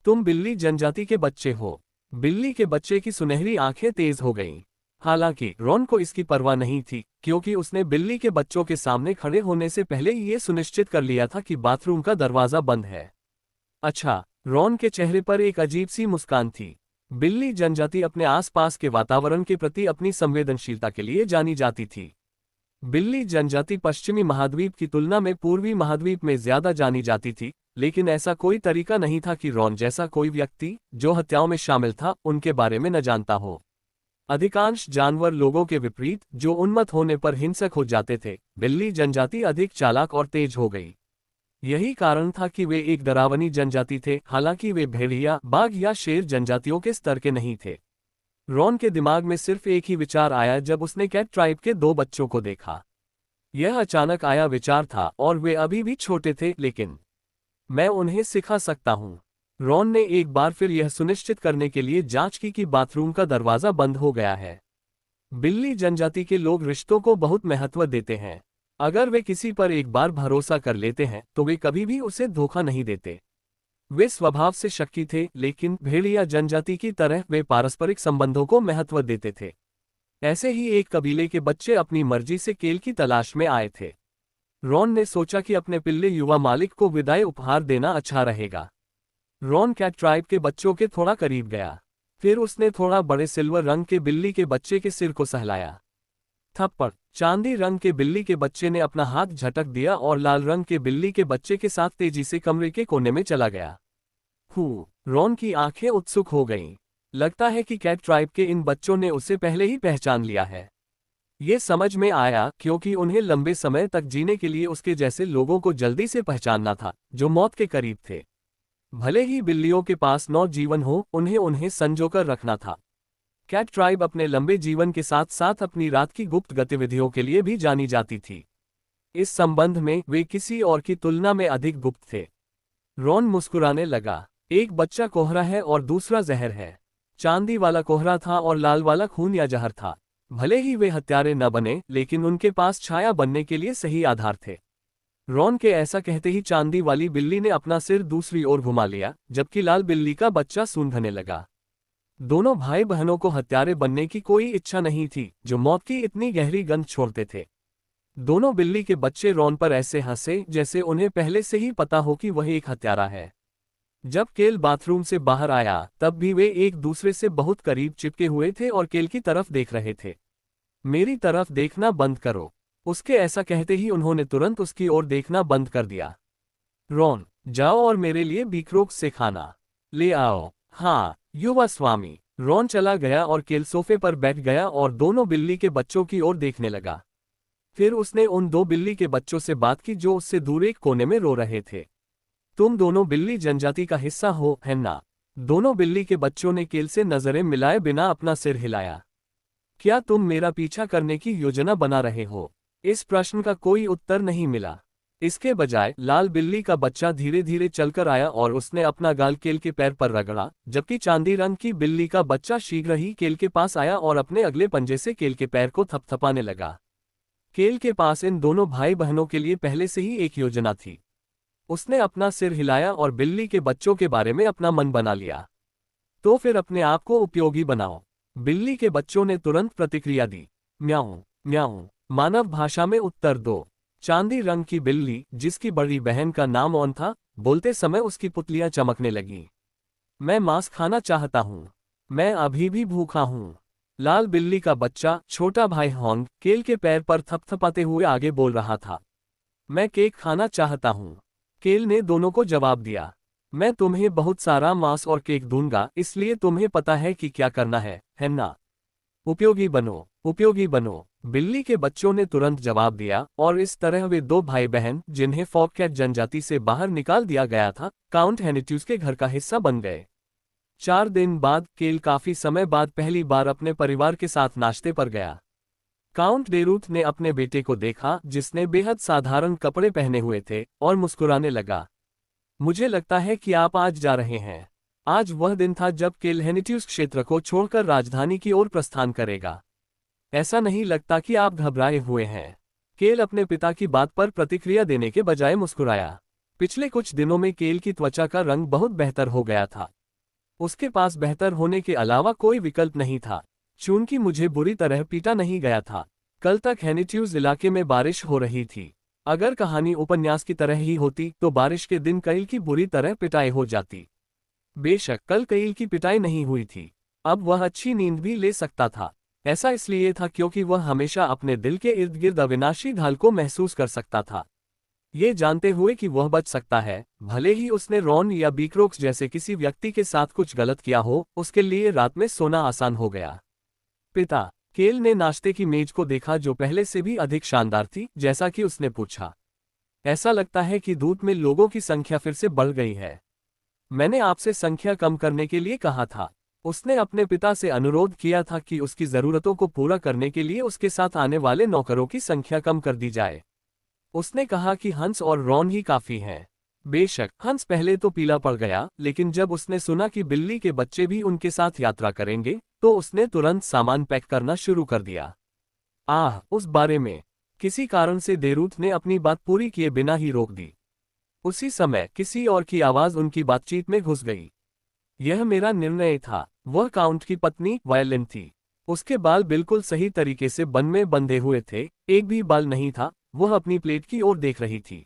तुम बिल्ली जनजाति के बच्चे हो। बिल्ली के बच्चे की सुनहरी आंखें तेज हो गईं। हालांकि रॉन को इसकी परवाह नहीं थी, क्योंकि उसने बिल्ली के बच्चों के सामने खड़े होने से पहले ये सुनिश्चित कर लिया था कि बाथरूम का दरवाजा बंद है। अच्छा, रॉन के चेहरे पर एक अजीब सी मुस्कान थी। बिल्ली जनजाति अपने आसपास के वातावरण के प्रति अपनी संवेदनशीलता के लिए जानी जाती थी। बिल्ली जनजाति पश्चिमी महाद्वीप की तुलना में पूर्वी महाद्वीप में ज्यादा जानी जाती थी, लेकिन ऐसा कोई तरीका नहीं था कि रॉन जैसा कोई व्यक्ति जो हत्याओं में शामिल था उनके बारे में न जानता हो। अधिकांश जानवर लोगों के विपरीत जो उन्मत्त होने पर हिंसक हो जाते थे, बिल्ली जनजाति अधिक चालाक और तेज हो गई। यही कारण था कि वे एक डरावनी जनजाति थे, हालांकि वे भेड़िया, बाघ या शेर जनजातियों के स्तर के नहीं थे। रॉन के दिमाग में सिर्फ एक ही विचार आया जब उसने कैट ट्राइब के दो बच्चों को देखा। यह अचानक आया विचार था और वे अभी भी छोटे थे, लेकिन मैं उन्हें सिखा सकता हूं। रॉन ने एक बार फिर यह सुनिश्चित करने के लिए जांच की कि बाथरूम का दरवाजा बंद हो गया है। बिल्ली जनजाति के लोग रिश्तों को बहुत महत्व देते हैं। अगर वे किसी पर एक बार भरोसा कर लेते हैं तो वे कभी भी उसे धोखा नहीं देते। वे स्वभाव से शक्की थे, लेकिन भेड़िया जनजाति की तरह वे पारस्परिक संबंधों को महत्व देते थे। ऐसे ही एक कबीले के बच्चे अपनी मर्जी से केल की तलाश में आए थे। रॉन ने सोचा कि अपने पिल्ले युवा मालिक को विदाई उपहार देना अच्छा रहेगा। रॉन कैट ट्राइब के बच्चों के थोड़ा करीब गया। फिर उसने थोड़ा बड़े सिल्वर रंग के बिल्ली के बच्चे के सिर को सहलाया। थप्पड़। चांदी रंग के बिल्ली के बच्चे ने अपना हाथ झटक दिया और लाल रंग के बिल्ली के बच्चे के साथ तेजी से कमरे के कोने में चला गया। रॉन की आंखें उत्सुक हो गईं। लगता है कि कैट ट्राइब के इन बच्चों ने उसे पहले ही पहचान लिया है। ये समझ में आया क्योंकि उन्हें लंबे समय तक जीने के लिए उसके जैसे लोगों को जल्दी से पहचानना था, जो मौत के करीब थे। भले ही बिल्लियों के पास 9 जीवन हो, उन्हें संजोकर रखना था। कैट ट्राइब अपने लंबे जीवन के साथ साथ अपनी रात की गुप्त गतिविधियों के लिए भी जानी जाती थी। इस संबंध में वे किसी और की तुलना में अधिक गुप्त थे। रॉन मुस्कुराने लगा। एक बच्चा कोहरा है और दूसरा जहर है। चांदी वाला कोहरा था और लाल वाला खून या जहर था। भले ही वे हत्यारे न बने, लेकिन उनके पास छाया बनने के लिए सही आधार थे। रॉन के ऐसा कहते ही चांदी वाली बिल्ली ने अपना सिर दूसरी ओर घुमा लिया, जबकि लाल बिल्ली का बच्चा सूंघने लगा। दोनों भाई बहनों को हत्यारे बनने की कोई इच्छा नहीं थी, जो मौत की इतनी गहरी गंध छोड़ते थे। दोनों बिल्ली के बच्चे रॉन पर ऐसे हंसे जैसे उन्हें पहले से ही पता हो कि वह एक हत्यारा है। जब केल बाथरूम से बाहर आया, तब भी वे एक दूसरे से बहुत करीब चिपके हुए थे और केल की तरफ देख रहे थे। मेरी तरफ देखना बंद करो। उसके ऐसा कहते ही उन्होंने तुरंत उसकी ओर देखना बंद कर दिया। रॉन, जाओ और मेरे लिए बीक्रोक से खाना ले आओ। हाँ, युवा स्वामी। रॉन चला गया और केल सोफे पर बैठ गया और दोनों बिल्ली के बच्चों की ओर देखने लगा। फिर उसने उन दो बिल्ली के बच्चों से बात की जो उससे दूर एक कोने में रो रहे थे। तुम दोनों बिल्ली जनजाति का हिस्सा हो, है ना? दोनों बिल्ली के बच्चों ने केल से नजरें मिलाए बिना अपना सिर हिलाया। क्या तुम मेरा पीछा करने की योजना बना रहे हो? इस प्रश्न का कोई उत्तर नहीं मिला। इसके बजाय लाल बिल्ली का बच्चा धीरे धीरे चलकर आया और उसने अपना गाल केल के पैर पर रगड़ा, जबकि चांदी रंग की बिल्ली का बच्चा शीघ्र ही केल के पास आया और अपने अगले पंजे से केल के पैर को थपथपाने लगा। केल के पास इन दोनों भाई बहनों के लिए पहले से ही एक योजना थी। उसने अपना सिर हिलाया और बिल्ली के बच्चों के बारे में अपना मन बना लिया। तो फिर अपने आप को उपयोगी बनाओ। बिल्ली के बच्चों ने तुरंत प्रतिक्रिया दी। म्याऊं, म्याऊं। मानव भाषा में उत्तर दो। चांदी रंग की बिल्ली, जिसकी बड़ी बहन का नाम ऑन था, बोलते समय उसकी पुतलियां चमकने लगीं। मैं मांस खाना चाहता हूं। मैं अभी भी भूखा हूं। लाल बिल्ली का बच्चा, छोटा भाई हॉन्ग, केल के पैर पर थपथपाते हुए आगे बोल रहा था। मैं केक खाना चाहता हूं। केल ने दोनों को जवाब दिया। मैं तुम्हें बहुत सारा मांस और केक दूंगा, इसलिए तुम्हें पता है कि क्या करना है ना? उपयोगी बनो, उपयोगी बनो। बिल्ली के बच्चों ने तुरंत जवाब दिया और इस तरह वे दो भाई बहन, जिन्हें फॉककैट जनजाति से बाहर निकाल दिया गया था, काउंट हेनेट्यूस के घर का हिस्सा बन गए। 4 दिन बाद केल काफी समय बाद पहली बार अपने परिवार के साथ नाश्ते पर गया। काउंट डेरूथ ने अपने बेटे को देखा, जिसने बेहद साधारण कपड़े पहने हुए थे, और मुस्कुराने लगा। मुझे लगता है कि आप आज जा रहे हैं। आज वह दिन था जब केल हेनेट्यूस क्षेत्र को छोड़कर राजधानी की ओर प्रस्थान करेगा। ऐसा नहीं लगता कि आप घबराए हुए हैं। केल अपने पिता की बात पर प्रतिक्रिया देने के बजाय मुस्कुराया। पिछले कुछ दिनों में केल की त्वचा का रंग बहुत बेहतर हो गया था। उसके पास बेहतर होने के अलावा कोई विकल्प नहीं था। चूंकि मुझे बुरी तरह पीटा नहीं गया था। कल तक हैनिट्यूज इलाके में बारिश हो रही थी। अगर कहानी उपन्यास की तरह ही होती तो बारिश के दिन कैल की बुरी तरह पिटाई हो जाती। बेशक कल कैल की पिटाई नहीं हुई थी। अब वह अच्छी नींद भी ले सकता था। ऐसा इसलिए था क्योंकि वह हमेशा अपने दिल के इर्द गिर्द अविनाशी ढाल को महसूस कर सकता था। ये जानते हुए कि वह बच सकता है, भले ही उसने रॉन या बीक्रोक्स जैसे किसी व्यक्ति के साथ कुछ गलत किया हो, उसके लिए रात में सोना आसान हो गया। पिता, केल ने नाश्ते की मेज को देखा जो पहले से भी अधिक शानदार थी, जैसा कि उसने पूछा। ऐसा लगता है कि दूत में लोगों की संख्या फिर से बढ़ गई है। मैंने आपसे संख्या कम करने के लिए कहा था। उसने अपने पिता से अनुरोध किया था कि उसकी जरूरतों को पूरा करने के लिए उसके साथ आने वाले नौकरों की संख्या कम कर दी जाए। उसने कहा कि हंस और रॉन ही काफी हैं। बेशक हंस पहले तो पीला पड़ गया, लेकिन जब उसने सुना कि बिल्ली के बच्चे भी उनके साथ यात्रा करेंगे, तो उसने तुरंत सामान पैक करना शुरू कर दिया। उस बारे में किसी कारण से देरूथ ने अपनी बात पूरी किए बिना ही रोक दी। उसी समय किसी और की आवाज उनकी बातचीत में घुस गई। यह मेरा निर्णय था। वह काउंट की पत्नी वायलिन थी। उसके बाल बिल्कुल सही तरीके से बन में बंधे हुए थे, एक भी बाल नहीं था। वह अपनी प्लेट की ओर देख रही थी।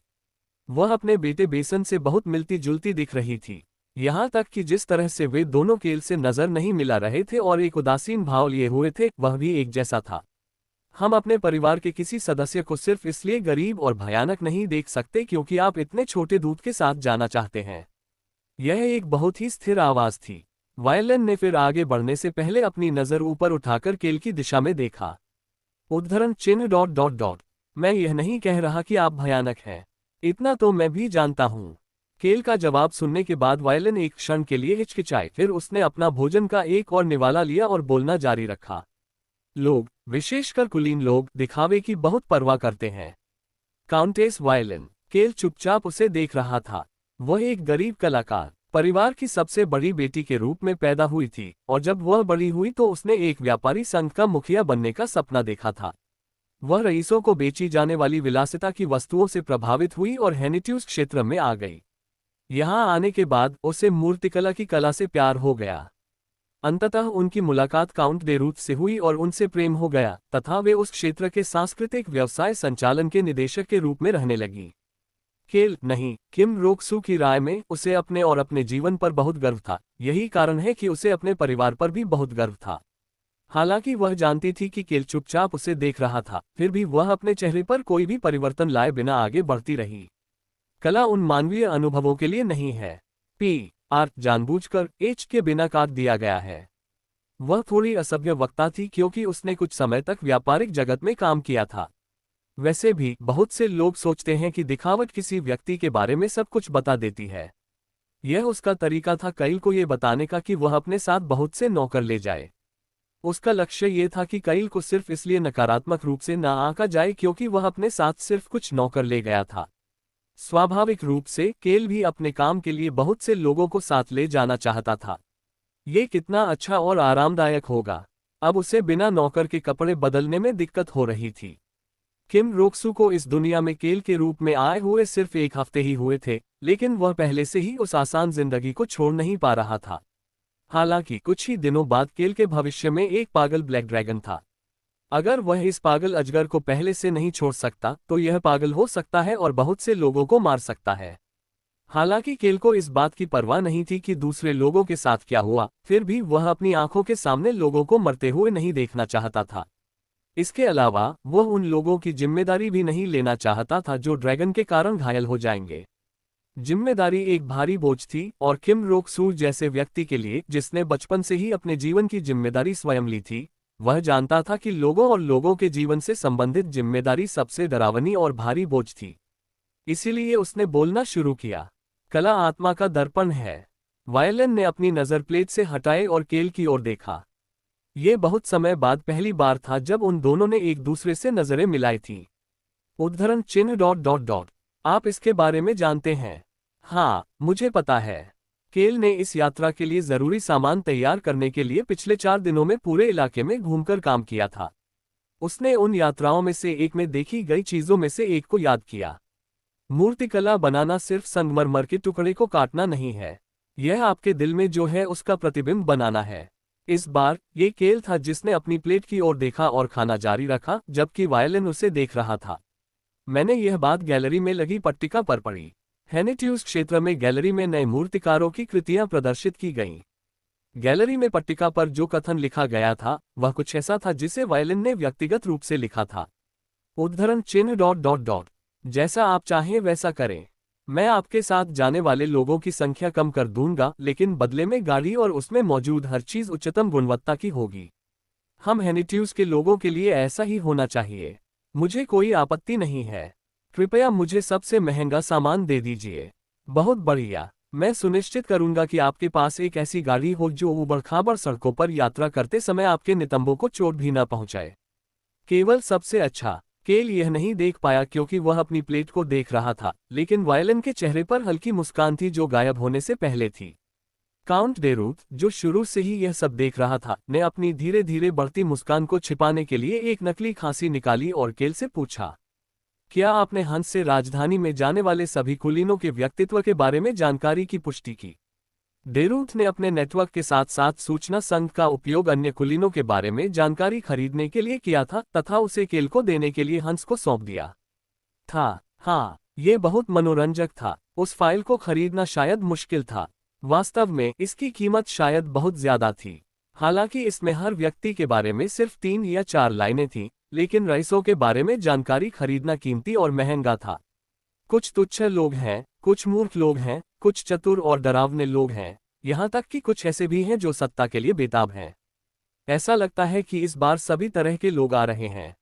वह अपने बेटे बेसन से बहुत मिलती जुलती दिख रही थी। यहाँ तक कि जिस तरह से वे दोनों केल से नजर नहीं मिला रहे थे और एक उदासीन भाव लिए हुए थे, वह भी एक जैसा था। हम अपने परिवार के किसी सदस्य को सिर्फ इसलिए गरीब और भयानक नहीं देख सकते क्योंकि आप इतने छोटे दूत के साथ जाना चाहते हैं। यह एक बहुत ही स्थिर आवाज थी। वायलिन ने फिर आगे बढ़ने से पहले अपनी नजर ऊपर उठाकर केल की दिशा में देखा। उद्धरण चिन्ह ... मैं यह नहीं कह रहा कि आप भयानक हैं। इतना तो मैं भी जानता हूँ। केल का जवाब सुनने के बाद वायलिन एक क्षण के लिए हिचकिचाई, फिर उसने अपना भोजन का एक और निवाला लिया और बोलना जारी रखा। लोग, विशेषकर कुलीन लोग, दिखावे की बहुत परवाह करते हैं। Countess violin. केल चुपचाप उसे देख रहा था। वह एक गरीब कलाकार, परिवार की सबसे बड़ी बेटी के रूप में पैदा हुई थी, और जब वह बड़ी हुई तो उसने एक व्यापारी संघ का मुखिया बनने का सपना देखा था। वह रईसों को बेची जाने वाली विलासिता की वस्तुओं से प्रभावित हुई और हैनिट्यूज क्षेत्र में आ गई। यहाँ आने के बाद उसे मूर्तिकला की कला से प्यार हो गया। अंततः उनकी मुलाकात काउंट देरूथ से हुई और उनसे प्रेम हो गया, तथा वे उस क्षेत्र के सांस्कृतिक व्यवसाय संचालन के निदेशक के रूप में रहने लगी। केल नहीं, किम रोकसू की राय में उसे अपने और अपने जीवन पर बहुत गर्व था। यही कारण है कि उसे अपने परिवार पर भी बहुत गर्व था। हालांकि वह जानती थी कि केल चुपचाप उसे देख रहा था, फिर भी वह अपने चेहरे पर कोई भी परिवर्तन लाए बिना आगे बढ़ती रही। कला उन मानवीय अनुभवों के लिए नहीं है। PR जानबूझकर H के बिना काट दिया गया है। वह थोड़ी असभ्य वक्ता थी क्योंकि उसने कुछ समय तक व्यापारिक जगत में काम किया था। वैसे भी बहुत से लोग सोचते हैं कि दिखावट किसी व्यक्ति के बारे में सब कुछ बता देती है। यह उसका तरीका था कैल को ये बताने का कि वह अपने साथ बहुत से नौकर ले जाए। उसका लक्ष्य ये था कि कैल को सिर्फ इसलिए नकारात्मक रूप से न आंका जाए क्योंकि वह अपने साथ सिर्फ कुछ नौकर ले गया था। स्वाभाविक रूप से केल भी अपने काम के लिए बहुत से लोगों को साथ ले जाना चाहता था। ये कितना अच्छा और आरामदायक होगा। अब उसे बिना नौकर के कपड़े बदलने में दिक्कत हो रही थी। किम रोकसू को इस दुनिया में केल के रूप में आए हुए सिर्फ एक हफ्ते ही हुए थे, लेकिन वह पहले से ही उस आसान जिंदगी को छोड़ नहीं पा रहा था। हालांकि कुछ ही दिनों बाद केल के भविष्य में एक पागल ब्लैक ड्रैगन था। अगर वह इस पागल अजगर को पहले से नहीं छोड़ सकता तो यह पागल हो सकता है और बहुत से लोगों को मार सकता है। हालांकि केल को इस बात की परवाह नहीं थी कि दूसरे लोगों के साथ क्या हुआ, फिर भी वह अपनी आंखों के सामने लोगों को मरते हुए नहीं देखना चाहता था। इसके अलावा वह उन लोगों की जिम्मेदारी भी नहीं लेना चाहता था जो ड्रैगन के कारण घायल हो जाएंगे। जिम्मेदारी एक भारी बोझ थी, और किम रोकसू जैसे व्यक्ति के लिए जिसने बचपन से ही अपने जीवन की जिम्मेदारी स्वयं ली थी, वह जानता था कि लोगों और लोगों के जीवन से संबंधित जिम्मेदारी सबसे डरावनी और भारी बोझ थी। इसीलिए उसने बोलना शुरू किया। कला आत्मा का दर्पण है। वायलिन ने अपनी नजर प्लेट से हटाए और केल की ओर देखा। ये बहुत समय बाद पहली बार था जब उन दोनों ने एक दूसरे से नजरें मिलाई थीं। उद्धरण चिन्ह ... आप इसके बारे में जानते हैं? हाँ, मुझे पता है। केल ने इस यात्रा के लिए जरूरी सामान तैयार करने के लिए पिछले 4 दिनों में पूरे इलाके में घूमकर काम किया था। उसने उन यात्राओं में से एक में देखी गई चीजों में से एक को याद किया। मूर्तिकला बनाना सिर्फ संगमरमर के टुकड़े को काटना नहीं है, यह आपके दिल में जो है उसका प्रतिबिंब बनाना है। इस बार ये केल था जिसने अपनी प्लेट की ओर देखा और खाना जारी रखा जबकि वायलिन उसे देख रहा था। मैंने यह बात गैलरी में लगी पट्टिका पर पढ़ी। हेनेट्यूज क्षेत्र में गैलरी में नए मूर्तिकारों की कृतियां प्रदर्शित की गईं। गैलरी में पट्टिका पर जो कथन लिखा गया था वह कुछ ऐसा था जिसे वायलिन ने व्यक्तिगत रूप से लिखा था। उद्धरण चिन्ह ... जैसा आप चाहें वैसा करें। मैं आपके साथ जाने वाले लोगों की संख्या कम कर दूंगा, लेकिन बदले में गाड़ी और उसमें मौजूद हर चीज उच्चतम गुणवत्ता की होगी। हम हेनेट्यूज के लोगों के लिए ऐसा ही होना चाहिए। मुझे कोई आपत्ति नहीं है। कृपया मुझे सबसे महंगा सामान दे दीजिए। बहुत बढ़िया। मैं सुनिश्चित करूंगा कि आपके पास एक ऐसी गाड़ी हो जो ऊबड़-खाबड़ सड़कों पर यात्रा करते समय आपके नितंबों को चोट भी न पहुंचाए। केवल सबसे अच्छा। केल यह नहीं देख पाया क्योंकि वह अपनी प्लेट को देख रहा था, लेकिन वायलिन के चेहरे पर हल्की मुस्कान थी जो गायब होने से पहले थी। काउंट डेरूथ, जो शुरू से ही यह सब देख रहा था, ने अपनी धीरे धीरे बढ़ती मुस्कान को छिपाने के लिए एक नकली खांसी निकाली और केल से पूछा, क्या आपने हंस से राजधानी में जाने वाले सभी कुलीनों के व्यक्तित्व के बारे में जानकारी की पुष्टि की? डेरूथ ने अपने नेटवर्क के साथ साथ सूचना संघ का उपयोग अन्य कुलीनों के बारे में जानकारी खरीदने के लिए किया था तथा उसे केल को देने के लिए हंस को सौंप दिया था। हाँ, ये बहुत मनोरंजक था। उस फाइल को खरीदना शायद मुश्किल था। वास्तव में इसकी कीमत शायद बहुत ज्यादा थी। हालांकि इसमें हर व्यक्ति के बारे में सिर्फ 3 या 4 लाइनें थीं, लेकिन रईसों के बारे में जानकारी खरीदना कीमती और महंगा था। कुछ तुच्छ लोग हैं, कुछ मूर्ख लोग हैं, कुछ चतुर और डरावने लोग हैं, यहाँ तक कि कुछ ऐसे भी हैं जो सत्ता के लिए बेताब हैं। ऐसा लगता है कि इस बार सभी तरह के लोग आ रहे हैं।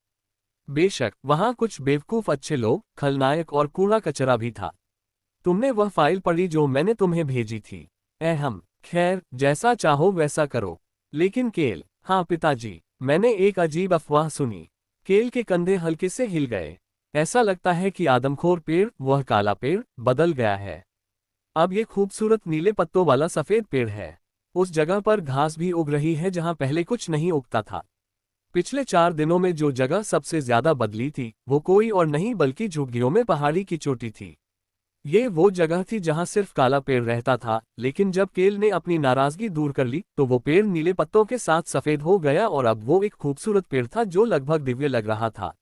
बेशक वहाँ कुछ बेवकूफ अच्छे लोग, खलनायक और कूड़ा कचरा भी था। तुमने वह फाइल पढ़ी जो मैंने तुम्हें भेजी थी? अहम, खैर, जैसा चाहो वैसा करो। लेकिन केल, हाँ पिताजी, मैंने एक अजीब अफवाह सुनी। केल के कंधे हल्के से हिल गए। ऐसा लगता है कि आदमखोर पेड़, वह काला पेड़, बदल गया है। अब ये खूबसूरत नीले पत्तों वाला सफेद पेड़ है। उस जगह पर घास भी उग रही है जहां पहले कुछ नहीं उगता था। पिछले 4 दिनों में जो जगह सबसे ज्यादा बदली थी वो कोई और नहीं बल्कि झुग्गियों में पहाड़ी की चोटी थी। ये वो जगह थी जहां सिर्फ काला पेड़ रहता था, लेकिन जब केल ने अपनी नाराजगी दूर कर ली तो वो पेड़ नीले पत्तों के साथ सफेद हो गया और अब वो एक खूबसूरत पेड़ था जो लगभग दिव्य लग रहा था।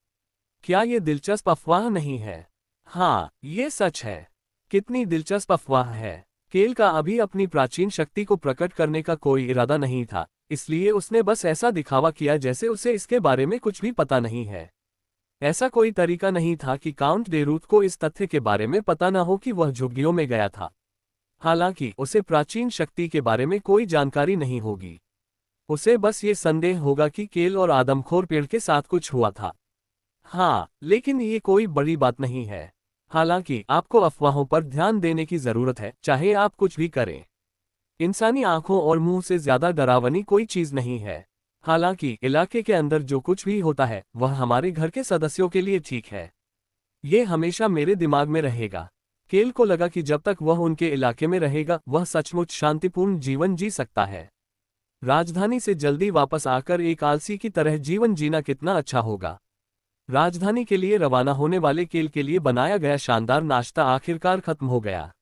क्या ये दिलचस्प अफवाह नहीं है? हाँ, ये सच है। कितनी दिलचस्प अफवाह है। केल का अभी अपनी प्राचीन शक्ति को प्रकट करने का कोई इरादा नहीं था, इसलिए उसने बस ऐसा दिखावा किया जैसे उसे इसके बारे में कुछ भी पता नहीं है। ऐसा कोई तरीका नहीं था कि काउंट डेरूथ को इस तथ्य के बारे में पता न हो कि वह झुग्गियों में गया था। हालांकि उसे प्राचीन शक्ति के बारे में कोई जानकारी नहीं होगी। उसे बस ये संदेह होगा कि केल और आदमखोर पेड़ के साथ कुछ हुआ था। हाँ, लेकिन ये कोई बड़ी बात नहीं है। हालांकि आपको अफवाहों पर ध्यान देने की जरूरत है, चाहे आप कुछ भी करें। इंसानी आंखों और मुंह से ज्यादा डरावनी कोई चीज नहीं है। हालांकि इलाके के अंदर जो कुछ भी होता है वह हमारे घर के सदस्यों के लिए ठीक है। ये हमेशा मेरे दिमाग में रहेगा। केल को लगा कि जब तक वह उनके इलाके में रहेगा वह सचमुच शांतिपूर्ण जीवन जी सकता है। राजधानी से जल्दी वापस आकर एक आलसी की तरह जीवन जीना कितना अच्छा होगा। राजधानी के लिए रवाना होने वाले केल के लिए बनाया गया शानदार नाश्ता आखिरकार खत्म हो गया।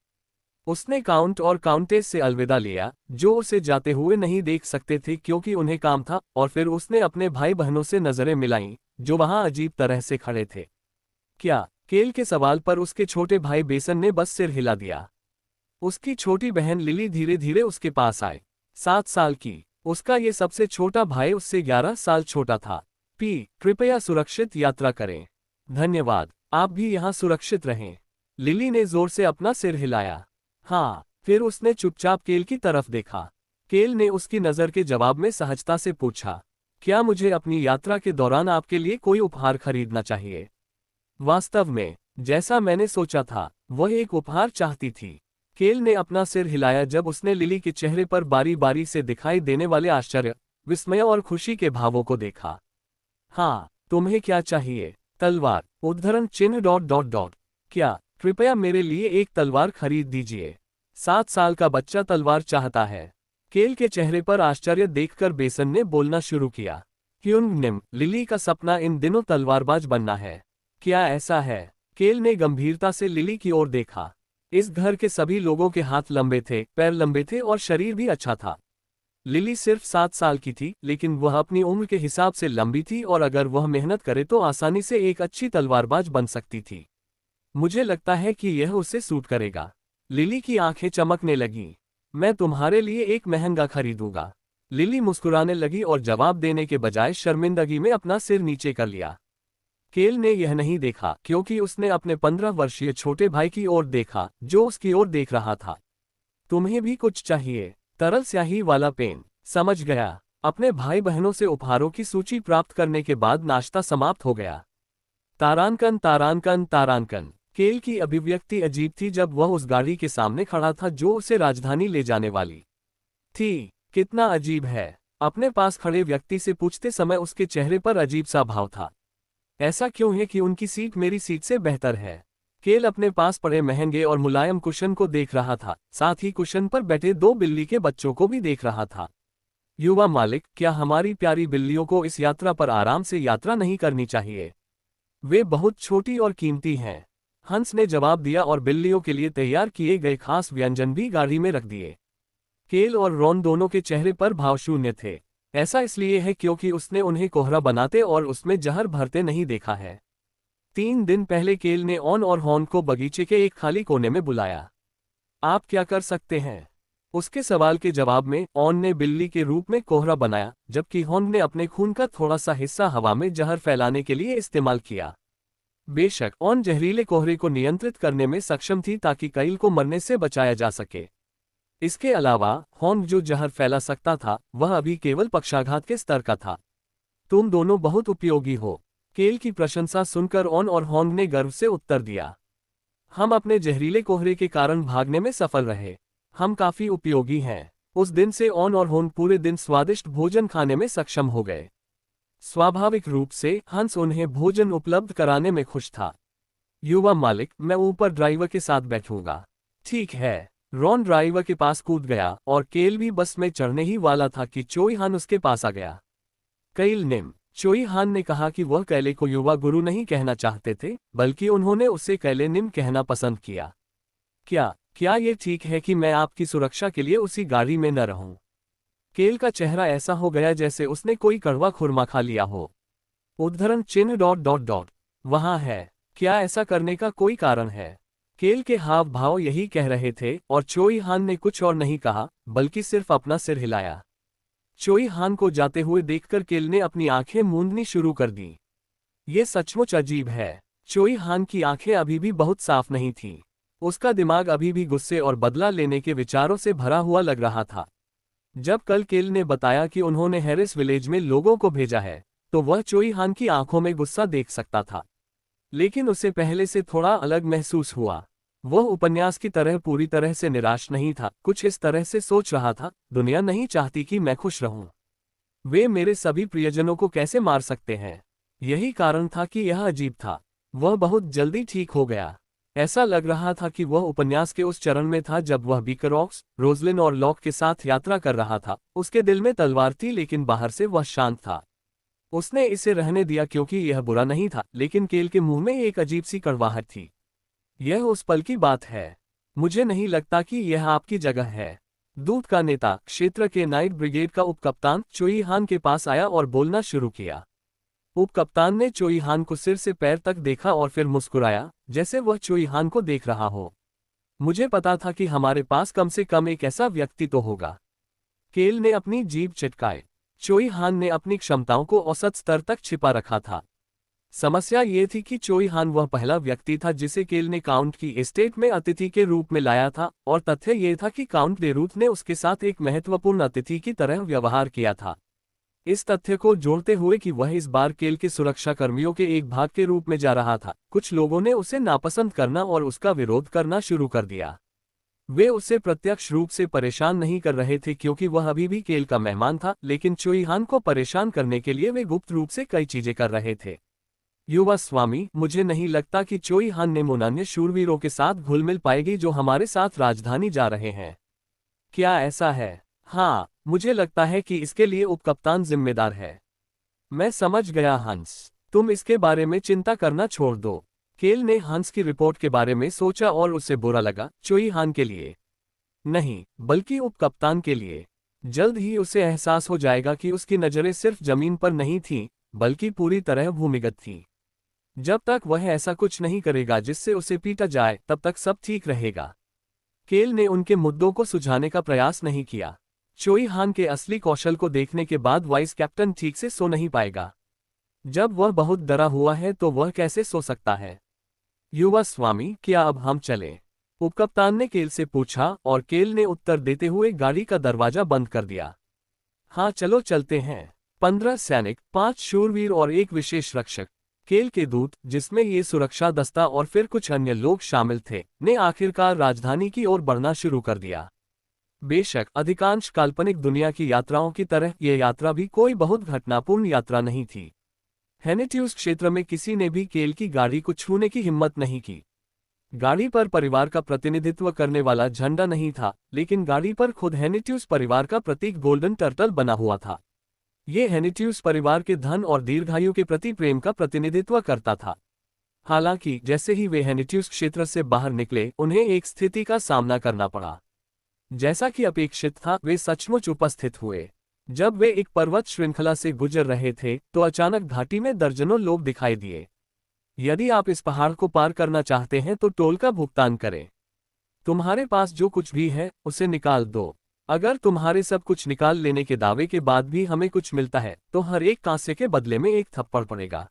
उसने काउंट और काउंटेस से अलविदा लिया, जो उसे जाते हुए नहीं देख सकते थे क्योंकि उन्हें काम था, और फिर उसने अपने भाई बहनों से नजरें मिलाईं, जो वहां अजीब तरह से खड़े थे। क्या? केल के सवाल पर उसके छोटे भाई बेसन ने बस सिर हिला दिया। उसकी छोटी बहन लिली धीरे धीरे उसके पास आए। 7 साल की। उसका ये सबसे छोटा भाई उससे 11 साल छोटा था। कृपया सुरक्षित यात्रा करें। धन्यवाद। आप भी यहाँ सुरक्षित रहें। लिली ने जोर से अपना सिर हिलाया। हाँ। फिर उसने चुपचाप केल की तरफ देखा। केल ने उसकी नज़र के जवाब में सहजता से पूछा, क्या मुझे अपनी यात्रा के दौरान आपके लिए कोई उपहार खरीदना चाहिए? वास्तव में, जैसा मैंने सोचा था, वह एक उपहार चाहती थी। केल ने अपना सिर हिलाया जब उसने लिली के चेहरे पर बारी बारी से दिखाई देने वाले आश्चर्य, विस्मय और खुशी के भावों को देखा। हाँ, तुम्हें क्या चाहिए? तलवार। उद्धरण चिन्ह ... क्या? कृपया मेरे लिए एक तलवार खरीद दीजिए। 7 साल का बच्चा तलवार चाहता है। केल के चेहरे पर आश्चर्य देखकर बेसन ने बोलना शुरू किया। क्युंग निम, लिली का सपना इन दिनों तलवारबाज बनना है। क्या ऐसा है? केल ने गंभीरता से लिली की ओर देखा। इस घर के सभी लोगों के हाथ लंबे थे, पैर लंबे थे और शरीर भी अच्छा था। लिली सिर्फ 7 साल की थी, लेकिन वह अपनी उम्र के हिसाब से लंबी थी और अगर वह मेहनत करे तो आसानी से एक अच्छी तलवारबाज बन सकती थी। मुझे लगता है कि यह उसे सूट करेगा। लिली की आंखें चमकने लगीं। मैं तुम्हारे लिए एक महंगा खरीदूंगा। लिली मुस्कुराने लगी और जवाब देने के बजाय शर्मिंदगी में अपना सिर नीचे कर लिया। केल ने यह नहीं देखा क्योंकि उसने अपने 15 वर्षीय छोटे भाई की ओर देखा जो उसकी ओर देख रहा था। तुम्हें भी कुछ चाहिए? तरल स्याही वाला पेन। समझ गया। अपने भाई बहनों से उपहारों की सूची प्राप्त करने के बाद नाश्ता समाप्त हो गया। तारांकन तारांकन तारांकन। केल की अभिव्यक्ति अजीब थी जब वह उस गाड़ी के सामने खड़ा था जो उसे राजधानी ले जाने वाली थी। कितना अजीब है। अपने पास खड़े व्यक्ति से पूछते समय उसके चेहरे पर अजीब सा भाव था। ऐसा क्यों है कि उनकी सीट मेरी सीट से बेहतर है? केल अपने पास पड़े महंगे और मुलायम कुशन को देख रहा था, साथ ही कुशन पर बैठे 2 बिल्ली के बच्चों को भी देख रहा था। युवा मालिक, क्या हमारी प्यारी बिल्लियों को इस यात्रा पर आराम से यात्रा नहीं करनी चाहिए? वे बहुत छोटी और कीमती हैं। हंस ने जवाब दिया और बिल्लियों के लिए तैयार किए गए खास व्यंजन भी गाड़ी में रख दिए। केल और रॉन दोनों के चेहरे पर भाव शून्य थे। ऐसा इसलिए है क्योंकि उसने उन्हें कोहरा बनाते और उसमें जहर भरते नहीं देखा है। 3 दिन पहले केल ने ऑन और हॉर्न को बगीचे के एक खाली कोने में बुलाया। आप क्या कर सकते हैं? उसके सवाल के जवाब में ऑन ने बिल्ली के रूप में कोहरा बनाया, जबकि हॉर्न ने अपने खून का थोड़ा सा हिस्सा हवा में जहर फैलाने के लिए इस्तेमाल किया। बेशक ऑन जहरीले कोहरे को नियंत्रित करने में सक्षम थी ताकि कैल को मरने से बचाया जा सके। इसके अलावा हॉर्न जो जहर फैला सकता था वह अभी केवल पक्षाघात के स्तर का था। तुम दोनों बहुत उपयोगी हो। केल की प्रशंसा सुनकर ऑन और हॉर्न ने गर्व से उत्तर दिया। हम अपने जहरीले कोहरे के कारण भागने में सफल रहे। हम काफी उपयोगी हैं। उस दिन से ऑन और हॉर्न पूरे दिन स्वादिष्ट भोजन खाने में सक्षम हो गए। स्वाभाविक रूप से हंस उन्हें भोजन उपलब्ध कराने में खुश था। युवा मालिक, मैं ऊपर ड्राइवर के साथ बैठूंगा। ठीक है। रॉन ड्राइवर के पास कूद गया और केल भी बस में चढ़ने ही वाला था कि चोई हान उसके पास आ गया। कैल निम। चोई हान ने कहा कि वह कैले को युवा गुरु नहीं कहना चाहते थे, बल्कि उन्होंने उसे कैले निम कहना पसंद किया। क्या ये ठीक है कि मैं आपकी सुरक्षा के लिए उसी गाड़ी में न रहूं? केल का चेहरा ऐसा हो गया जैसे उसने कोई कड़वा खुरमा खा लिया हो। उद्धरण चिन्ह डॉट डॉट डॉट वहां है। क्या ऐसा करने का कोई कारण है? केल के हाव भाव यही कह रहे थे और चोई हान ने कुछ और नहीं कहा, बल्कि सिर्फ अपना सिर हिलाया। चोई हान को जाते हुए देखकर केल ने अपनी आंखें मूंदनी शुरू कर दी। ये सचमुच अजीब है। चोई हान की आंखें अभी भी बहुत साफ नहीं थीं। उसका दिमाग अभी भी गुस्से और बदला लेने के विचारों से भरा हुआ लग रहा था। जब कल केल ने बताया कि उन्होंने हैरिस विलेज में लोगों को भेजा है, तो वह चोई हान की आंखों में गुस्सा देख सकता था। लेकिन उसे पहले से थोड़ा अलग महसूस हुआ। वह उपन्यास की तरह पूरी तरह से निराश नहीं था, कुछ इस तरह से सोच रहा था, दुनिया नहीं चाहती कि मैं खुश रहूं। वे मेरे सभी प्रियजनों को कैसे मार सकते हैं? यही कारण था कि यह अजीब था। वह बहुत जल्दी ठीक हो गया। ऐसा लग रहा था कि वह उपन्यास के उस चरण में था जब वह बीकरऑक्स, रोजलिन और लॉक के साथ यात्रा कर रहा था। उसके दिल में तलवार थी लेकिन बाहर से वह शांत था। उसने इसे रहने दिया क्योंकि यह बुरा नहीं था, लेकिन केल के मुंह में एक अजीब सी कड़वाहट थी। यह उस पल की बात है। मुझे नहीं लगता कि यह आपकी जगह है। दूत का नेता, क्षेत्र के नाइट ब्रिगेड का उपकप्तान चोई हान के पास आया और बोलना शुरू किया। उपकप्तान ने चोई हान को सिर से पैर तक देखा और फिर मुस्कुराया, जैसे वह चोई हान को देख रहा हो। मुझे पता था कि हमारे पास कम से कम एक ऐसा व्यक्ति तो होगा। केल ने अपनी जीभ चटकाई। चोई हान ने अपनी क्षमताओं को औसत स्तर तक छिपा रखा था। समस्या ये थी कि चोई हान वह पहला व्यक्ति था जिसे केल ने काउंट की एस्टेट में अतिथि के रूप में लाया था, और तथ्य ये था कि काउंट डेरूथ ने उसके साथ एक महत्वपूर्ण अतिथि की तरह व्यवहार किया था। इस तथ्य को जोड़ते हुए कि वह इस बार केल के सुरक्षा कर्मियों के एक भाग के रूप में जा रहा था, कुछ लोगों ने उसे नापसंद करना और उसका विरोध करना शुरू कर दिया। वे उसे प्रत्यक्ष रूप से परेशान नहीं कर रहे थे क्योंकि वह अभी भी केल का मेहमान था, लेकिन चोई हान को परेशान करने के लिए वे गुप्त रूप से कई चीजें कर रहे थे। युवा स्वामी, मुझे नहीं लगता कि चोई हान ने अन्य शूरवीरों के साथ घुल मिल पाएगी जो हमारे साथ राजधानी जा रहे हैं। क्या ऐसा है? हाँ, मुझे लगता है कि इसके लिए उपकप्तान जिम्मेदार है। मैं समझ गया हंस, तुम इसके बारे में चिंता करना छोड़ दो। केल ने हंस की रिपोर्ट के बारे में सोचा और उसे बुरा लगा, चोई हान के लिए नहीं, बल्कि उप कप्तान के लिए। जल्द ही उसे एहसास हो जाएगा कि उसकी नजरें सिर्फ जमीन पर नहीं थीं, बल्कि पूरी तरह भूमिगत थीं। जब तक वह ऐसा कुछ नहीं करेगा जिससे उसे पीटा जाए, तब तक सब ठीक रहेगा। केल ने उनके मुद्दों को सुझाने का प्रयास नहीं किया। चोई हान के असली कौशल को देखने के बाद वाइस कैप्टन ठीक से सो नहीं पाएगा। जब वह बहुत डरा हुआ है तो वह कैसे सो सकता है? युवा स्वामी, क्या अब हम चलें? उपकप्तान ने केल से पूछा और केल ने उत्तर देते हुए गाड़ी का दरवाजा बंद कर दिया। हाँ, चलो चलते हैं। 15 सैनिक, 5 शूरवीर और एक विशेष रक्षक, केल के दूत, जिसमें ये सुरक्षा दस्ता और फिर कुछ अन्य लोग शामिल थे, ने आखिरकार राजधानी की ओर बढ़ना शुरू कर दिया। बेशक अधिकांश काल्पनिक दुनिया की यात्राओं की तरह यह यात्रा भी कोई बहुत घटनापूर्ण यात्रा नहीं थी। हेनेट्यूस क्षेत्र में किसी ने भी केल की गाड़ी को छूने की हिम्मत नहीं की। गाड़ी पर परिवार का प्रतिनिधित्व करने वाला झंडा नहीं था, लेकिन गाड़ी पर खुद हेनेट्यूस परिवार का प्रतीक गोल्डन टर्टल बना हुआ था। ये हेनेट्यूस परिवार के धन और दीर्घायु के प्रति प्रेम का प्रतिनिधित्व करता था। हालांकि जैसे ही वे हेनेट्यूस क्षेत्र से बाहर निकले, उन्हें एक स्थिति का सामना करना पड़ा। जैसा कि अपेक्षित था, वे सचमुच उपस्थित हुए। जब वे एक पर्वत श्रृंखला से गुजर रहे थे, तो अचानक घाटी में दर्जनों लोग दिखाई दिए। यदि आप इस पहाड़ को पार करना चाहते हैं तो टोल का भुगतान करें। तुम्हारे पास जो कुछ भी है उसे निकाल दो। अगर तुम्हारे सब कुछ निकाल लेने के दावे के बाद भी हमें कुछ मिलता है तो हर एक कांसे के बदले में एक थप्पड़ पड़ेगा।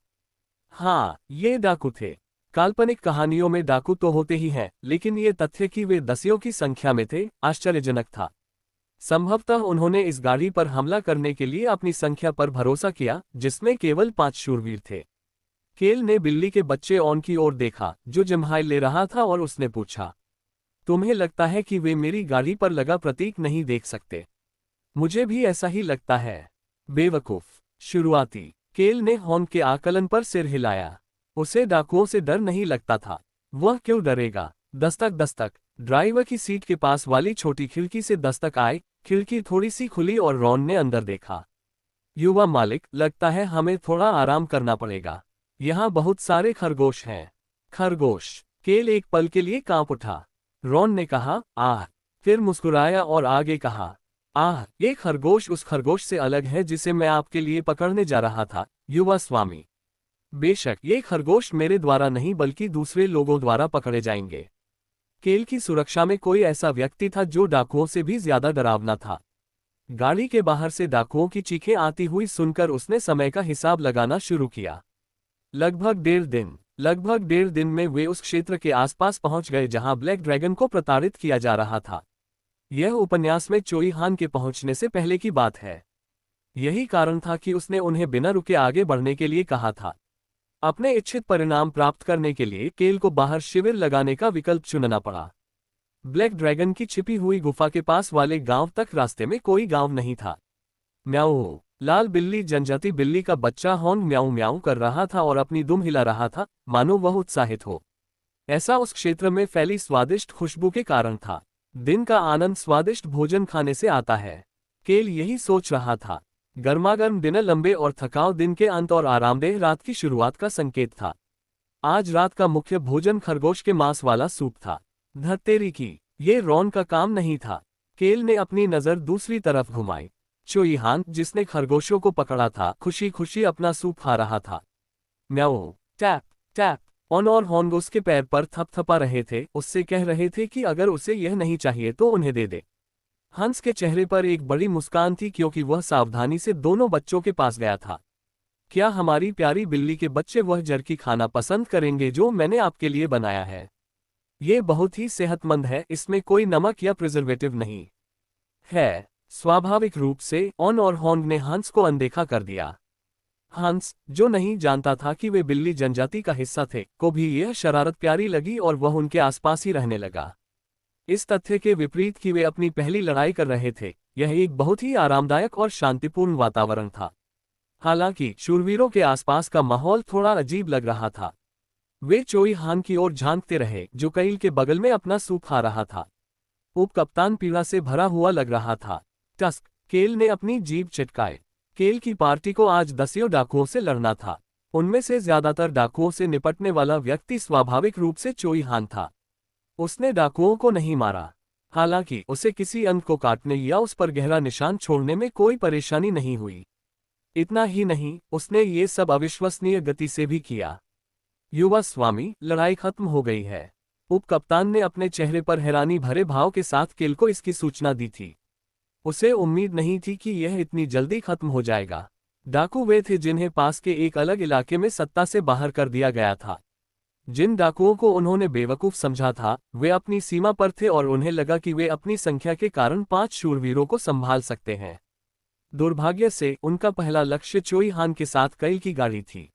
हाँ, ये डाकू थे। काल्पनिक कहानियों में डाकू तो होते ही हैं, लेकिन ये तथ्य कि वे दसियों की संख्या में थे, आश्चर्यजनक था। संभवतः उन्होंने इस गाड़ी पर हमला करने के लिए अपनी संख्या पर भरोसा किया, जिसमें केवल 5 शूरवीर थे। केल ने बिल्ली के बच्चे ऑन की ओर देखा, जो जम्हाई ले रहा था, और उसने पूछा, तुम्हें लगता है कि वे मेरी गाड़ी पर लगा प्रतीक नहीं देख सकते? मुझे भी ऐसा ही लगता है। बेवकूफ। शुरुआती। केल ने हॉर्न के आकलन पर सिर हिलाया। उसे डाकुओं से डर नहीं लगता था। वह क्यों डरेगा? दस्तक दस्तक। ड्राइवर की सीट के पास वाली छोटी खिड़की से दस्तक आए। खिड़की थोड़ी सी खुली और रॉन ने अंदर देखा। युवा मालिक, लगता है हमें थोड़ा आराम करना पड़ेगा। यहाँ बहुत सारे खरगोश हैं। खरगोश? केल एक पल के लिए कांप उठा। रॉन ने कहा, आह, फिर मुस्कुराया और आगे कहा, आह, ये खरगोश उस खरगोश से अलग है जिसे मैं आपके लिए पकड़ने जा रहा था, युवा स्वामी। बेशक ये खरगोश मेरे द्वारा नहीं बल्कि दूसरे लोगों द्वारा पकड़े जाएंगे। केल की सुरक्षा में कोई ऐसा व्यक्ति था जो डाकुओं से भी ज्यादा डरावना था। गाड़ी के बाहर से डाकुओं की चीखें आती हुई सुनकर उसने समय का हिसाब लगाना शुरू किया। लगभग 1.5 दिन में वे उस क्षेत्र के आसपास पहुंच गए जहां ब्लैक ड्रैगन को प्रताड़ित किया जा रहा था। यह उपन्यास में चोई हान के पहुंचने से पहले की बात है। यही कारण था कि उसने उन्हें बिना रुके आगे बढ़ने के लिए कहा था। अपने इच्छित परिणाम प्राप्त करने के लिए केल को बाहर शिविर लगाने का विकल्प चुनना पड़ा। ब्लैक ड्रैगन की छिपी हुई गुफा के पास वाले गांव तक रास्ते में कोई गांव नहीं था। म्याऊ। लाल बिल्ली जनजाति बिल्ली का बच्चा हॉर्न म्याऊ म्याऊ कर रहा था और अपनी दुम हिला रहा था, मानो वह उत्साहित हो। ऐसा उस क्षेत्र में फैली स्वादिष्ट खुशबू के कारण था। दिन का आनंद स्वादिष्ट भोजन खाने से आता है। केल यही सोच रहा था। गर्मागर्म डिनर लंबे और थकाऊ दिन के अंत और आरामदेह रात की शुरुआत का संकेत था। आज रात का मुख्य भोजन खरगोश के मांस वाला सूप था। धत्तेरी की, ये रॉन का काम नहीं था। केल ने अपनी नजर दूसरी तरफ घुमाई। चोई हान, जिसने खरगोशों को पकड़ा था, खुशी खुशी अपना सूप खा रहा था। म्याऊ। Tap tap. ऑन और हॉर्न उसके पैर पर थपथपा रहे थे, उससे कह रहे थे कि अगर उसे यह नहीं चाहिए तो उन्हें दे दे। हंस के चेहरे पर एक बड़ी मुस्कान थी क्योंकि वह सावधानी से दोनों बच्चों के पास गया था। क्या हमारी प्यारी बिल्ली के बच्चे वह जर्की खाना पसंद करेंगे जो मैंने आपके लिए बनाया है? ये बहुत ही सेहतमंद है, इसमें कोई नमक या प्रिजर्वेटिव नहीं है। स्वाभाविक रूप से ऑन और हॉर्न ने हंस को अनदेखा कर दिया। हंस, जो नहीं जानता था कि वे बिल्ली जनजाति का हिस्सा थे, को भी यह शरारत प्यारी लगी और वह उनके आसपास ही रहने लगा। इस तथ्य के विपरीत कि वे अपनी पहली लड़ाई कर रहे थे, यह एक बहुत ही आरामदायक और शांतिपूर्ण वातावरण था। हालांकि शूरवीरों के आसपास का माहौल थोड़ा अजीब लग रहा था। वे चोई हान की ओर झांकते रहे, जो कैल के बगल में अपना सूप खा रहा था। उप कप्तान पीड़ा से भरा हुआ लग रहा था। टस्क। केल ने अपनी जीभ चटकाए। केल की पार्टी को आज दसियों डाकुओं से लड़ना था। उनमें से ज्यादातर डाकुओं से निपटने वाला व्यक्ति स्वाभाविक रूप से चोई हान था। उसने डाकुओं को नहीं मारा, हालांकि उसे किसी अंत को काटने या उस पर गहरा निशान छोड़ने में कोई परेशानी नहीं हुई। इतना ही नहीं, उसने ये सब अविश्वसनीय गति से भी किया। युवा स्वामी, लड़ाई खत्म हो गई है। उपकप्तान ने अपने चेहरे पर हैरानी भरे भाव के साथ केल को इसकी सूचना दी थी। उसे उम्मीद नहीं थी कि यह इतनी जल्दी खत्म हो जाएगा। डाकू वे थे जिन्हें पास के एक अलग इलाके में सत्ता से बाहर कर दिया गया था। जिन डाकुओं को उन्होंने बेवकूफ समझा था, वे अपनी सीमा पर थे और उन्हें लगा कि वे अपनी संख्या के कारण 5 शूरवीरों को संभाल सकते हैं। दुर्भाग्य से उनका पहला लक्ष्य चोई हान के साथ कैल की गाड़ी थी।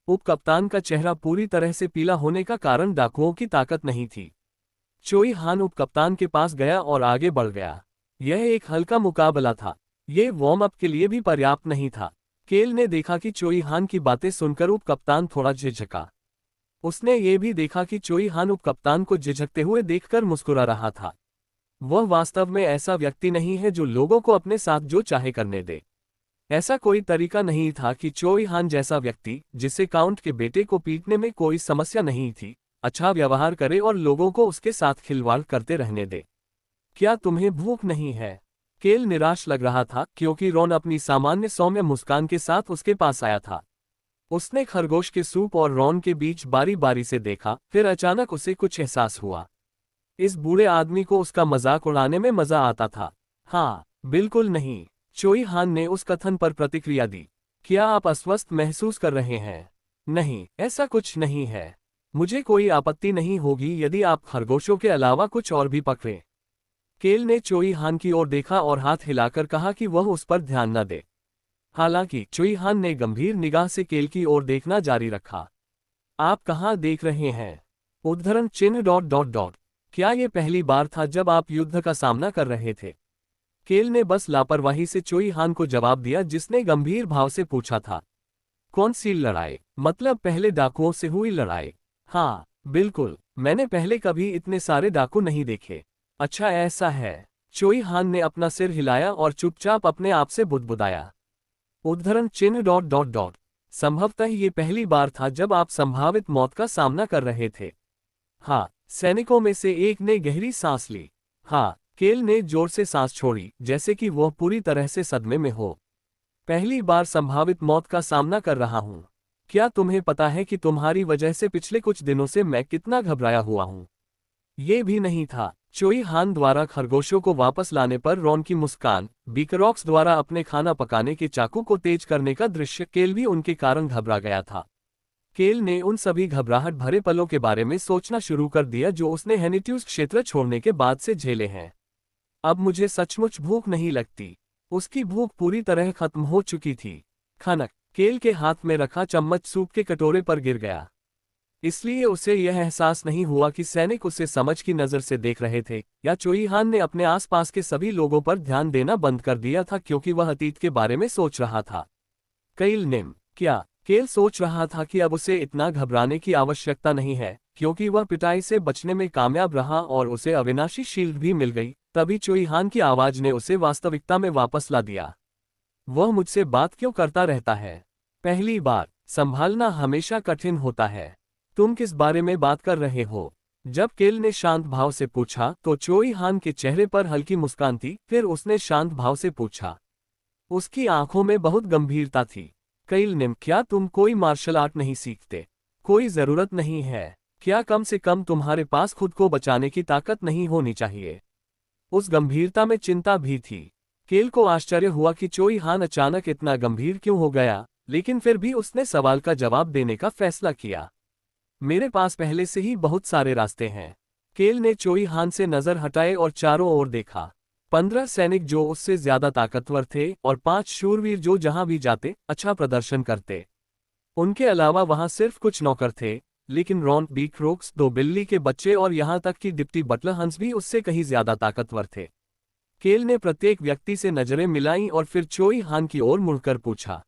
उपकप्तान का चेहरा पूरी तरह से पीला होने का कारण डाकुओं की ताकत नहीं थी। चोई हान उपकप्तान के पास गया और आगे बढ़ गया। यह एक हल्का मुकाबला था। यह वार्म अप के लिए भी पर्याप्त नहीं था। केल ने देखा कि चोई हान की बातें सुनकर उपकप्तान थोड़ा झिझका। उसने ये भी देखा कि चोई हान उपकप्तान को झिझकते हुए देखकर मुस्कुरा रहा था। वह वास्तव में ऐसा व्यक्ति नहीं है जो लोगों को अपने साथ जो चाहे करने दे। ऐसा कोई तरीका नहीं था कि चोई हान जैसा व्यक्ति, जिसे काउंट के बेटे को पीटने में कोई समस्या नहीं थी, अच्छा व्यवहार करे और लोगों को उसके साथ खिलवाड़ करते रहने दे। क्या तुम्हें भूख नहीं है? केल निराश लग रहा था क्योंकि रॉन अपनी सामान्य सौम्य मुस्कान के साथ उसके पास आया था। उसने खरगोश के सूप और रॉन के बीच बारी बारी से देखा, फिर अचानक उसे कुछ एहसास हुआ। इस बूढ़े आदमी को उसका मजाक उड़ाने में मजा आता था। हाँ, बिल्कुल नहीं, चोई हान ने उस कथन पर प्रतिक्रिया दी। क्या आप अस्वस्थ महसूस कर रहे हैं? नहीं, ऐसा कुछ नहीं है। मुझे कोई आपत्ति नहीं होगी यदि आप खरगोशों के अलावा कुछ और भी पकड़ें। केल ने चोई हान की ओर देखा और हाथ हिलाकर कहा कि वह उस पर ध्यान न दे। हालांकि चोई हान ने गंभीर निगाह से केल की ओर देखना जारी रखा। आप कहाँ देख रहे हैं? उद्धरण चिन्ह ... क्या ये पहली बार था जब आप युद्ध का सामना कर रहे थे? केल ने बस लापरवाही से चोई हान को जवाब दिया, जिसने गंभीर भाव से पूछा था। कौन सी लड़ाई? मतलब पहले डाकुओं से हुई लड़ाई? हाँ, बिल्कुल, मैंने पहले कभी इतने सारे डाकू नहीं देखे। अच्छा ऐसा है। चोई हान ने अपना सिर हिलाया और चुपचाप अपने आप से बुदबुदाया। उद्धरण चिन्ह ... संभवतः ये पहली बार था जब आप संभावित मौत का सामना कर रहे थे। हाँ, सैनिकों में से एक ने गहरी सांस ली। हाँ, केल ने जोर से सांस छोड़ी, जैसे कि वह पूरी तरह से सदमे में हो। पहली बार संभावित मौत का सामना कर रहा हूँ। क्या तुम्हें पता है कि तुम्हारी वजह से पिछले कुछ दिनों से मैं कितना घबराया हुआ हूँ? ये भी नहीं था। चोई हान द्वारा खरगोशों को वापस लाने पर रॉन की मुस्कान, बीकरॉक्स द्वारा अपने खाना पकाने के चाकू को तेज करने का दृश्य, केल भी उनके कारण घबरा गया था। केल ने उन सभी घबराहट भरे पलों के बारे में सोचना शुरू कर दिया जो उसने हेनिट्यूस क्षेत्र छोड़ने के बाद से झेले हैं। अब मुझे सचमुच भूख नहीं लगती। उसकी भूख पूरी तरह खत्म हो चुकी थी। खनक, केल के हाथ में रखा चम्मच सूप के कटोरे पर गिर गया। इसलिए उसे यह एहसास नहीं हुआ कि सैनिक उसे समझ की नज़र से देख रहे थे, या चोई हान ने अपने आसपास के सभी लोगों पर ध्यान देना बंद कर दिया था क्योंकि वह अतीत के बारे में सोच रहा था। कैल निम, क्या? केल सोच रहा था कि अब उसे इतना घबराने की आवश्यकता नहीं है क्योंकि वह पिटाई से बचने में कामयाब रहा और उसे अविनाशी शील्ड भी मिल गई। तभी चोई हान की आवाज ने उसे वास्तविकता में वापस ला दिया। वह मुझसे बात क्यों करता रहता है? पहली बार संभालना हमेशा कठिन होता है। तुम किस बारे में बात कर रहे हो? जब केल ने शांत भाव से पूछा तो चोई हान के चेहरे पर हल्की मुस्कान थी। फिर उसने शांत भाव से पूछा। उसकी आंखों में बहुत गंभीरता थी। कैल निम, क्या तुम कोई मार्शल आर्ट नहीं सीखते? कोई जरूरत नहीं है। क्या कम से कम तुम्हारे पास खुद को बचाने की ताकत नहीं होनी चाहिए? उस गंभीरता में चिंता भी थी। केल को आश्चर्य हुआ कि चोई हान अचानक इतना गंभीर क्यों हो गया, लेकिन फिर भी उसने सवाल का जवाब देने का फैसला किया। मेरे पास पहले से ही बहुत सारे रास्ते हैं। केल ने चोई हान से नजर हटाए और चारों ओर देखा। 15 सैनिक जो उससे ज्यादा ताकतवर थे और 5 शूरवीर जो जहां भी जाते अच्छा प्रदर्शन करते। उनके अलावा वहां सिर्फ कुछ नौकर थे, लेकिन रॉन, बीकरॉक्स, 2 बिल्ली के बच्चे और यहां तक कि डिप्टी बटलर हंस भी उससे कहीं ज्यादा ताकतवर थे। केल ने प्रत्येक व्यक्ति से नजरें मिलाईं और फिर चोई हान की ओर मुड़कर पूछा,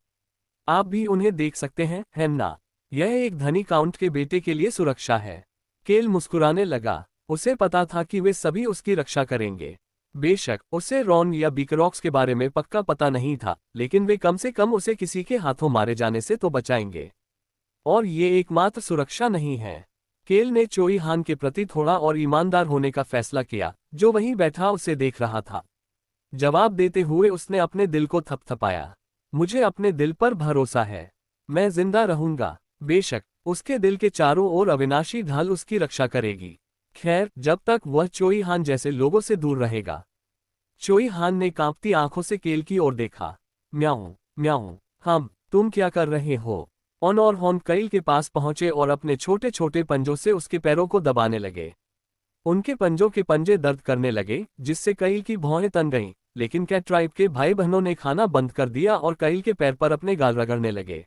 आप भी उन्हें देख सकते हैं, है ना? यह एक धनी काउंट के बेटे के लिए सुरक्षा है। केल मुस्कुराने लगा। उसे पता था कि वे सभी उसकी रक्षा करेंगे। बेशक उसे रॉन या बीकरॉक्स के बारे में पक्का पता नहीं था, लेकिन वे कम से कम उसे किसी के हाथों मारे जाने से तो बचाएंगे। और ये एकमात्र सुरक्षा नहीं है। केल ने चोई हान के प्रति थोड़ा और ईमानदार होने का फैसला किया, जो वहीं बैठा उसे देख रहा था। जवाब देते हुए उसने अपने दिल को थपथपाया। मुझे अपने दिल पर भरोसा है। मैं जिंदा रहूंगा। बेशक उसके दिल के चारों ओर अविनाशी ढाल उसकी रक्षा करेगी। खैर, जब तक वह चोई हान जैसे लोगों से दूर रहेगा। चोई हान ने कांपती आंखों से केल की ओर देखा। म्याऊं, म्याऊं, तुम क्या कर रहे हो? ऑन और हॉन कैल के पास पहुंचे और अपने छोटे छोटे पंजों से उसके पैरों को दबाने लगे। उनके पंजों के पंजे दर्द करने लगे, जिससे कैल की भौहें तन गईं, लेकिन कैट ट्राइब के भाई बहनों ने खाना बंद कर दिया और कैल के पैर पर अपने गाल रगड़ने लगे।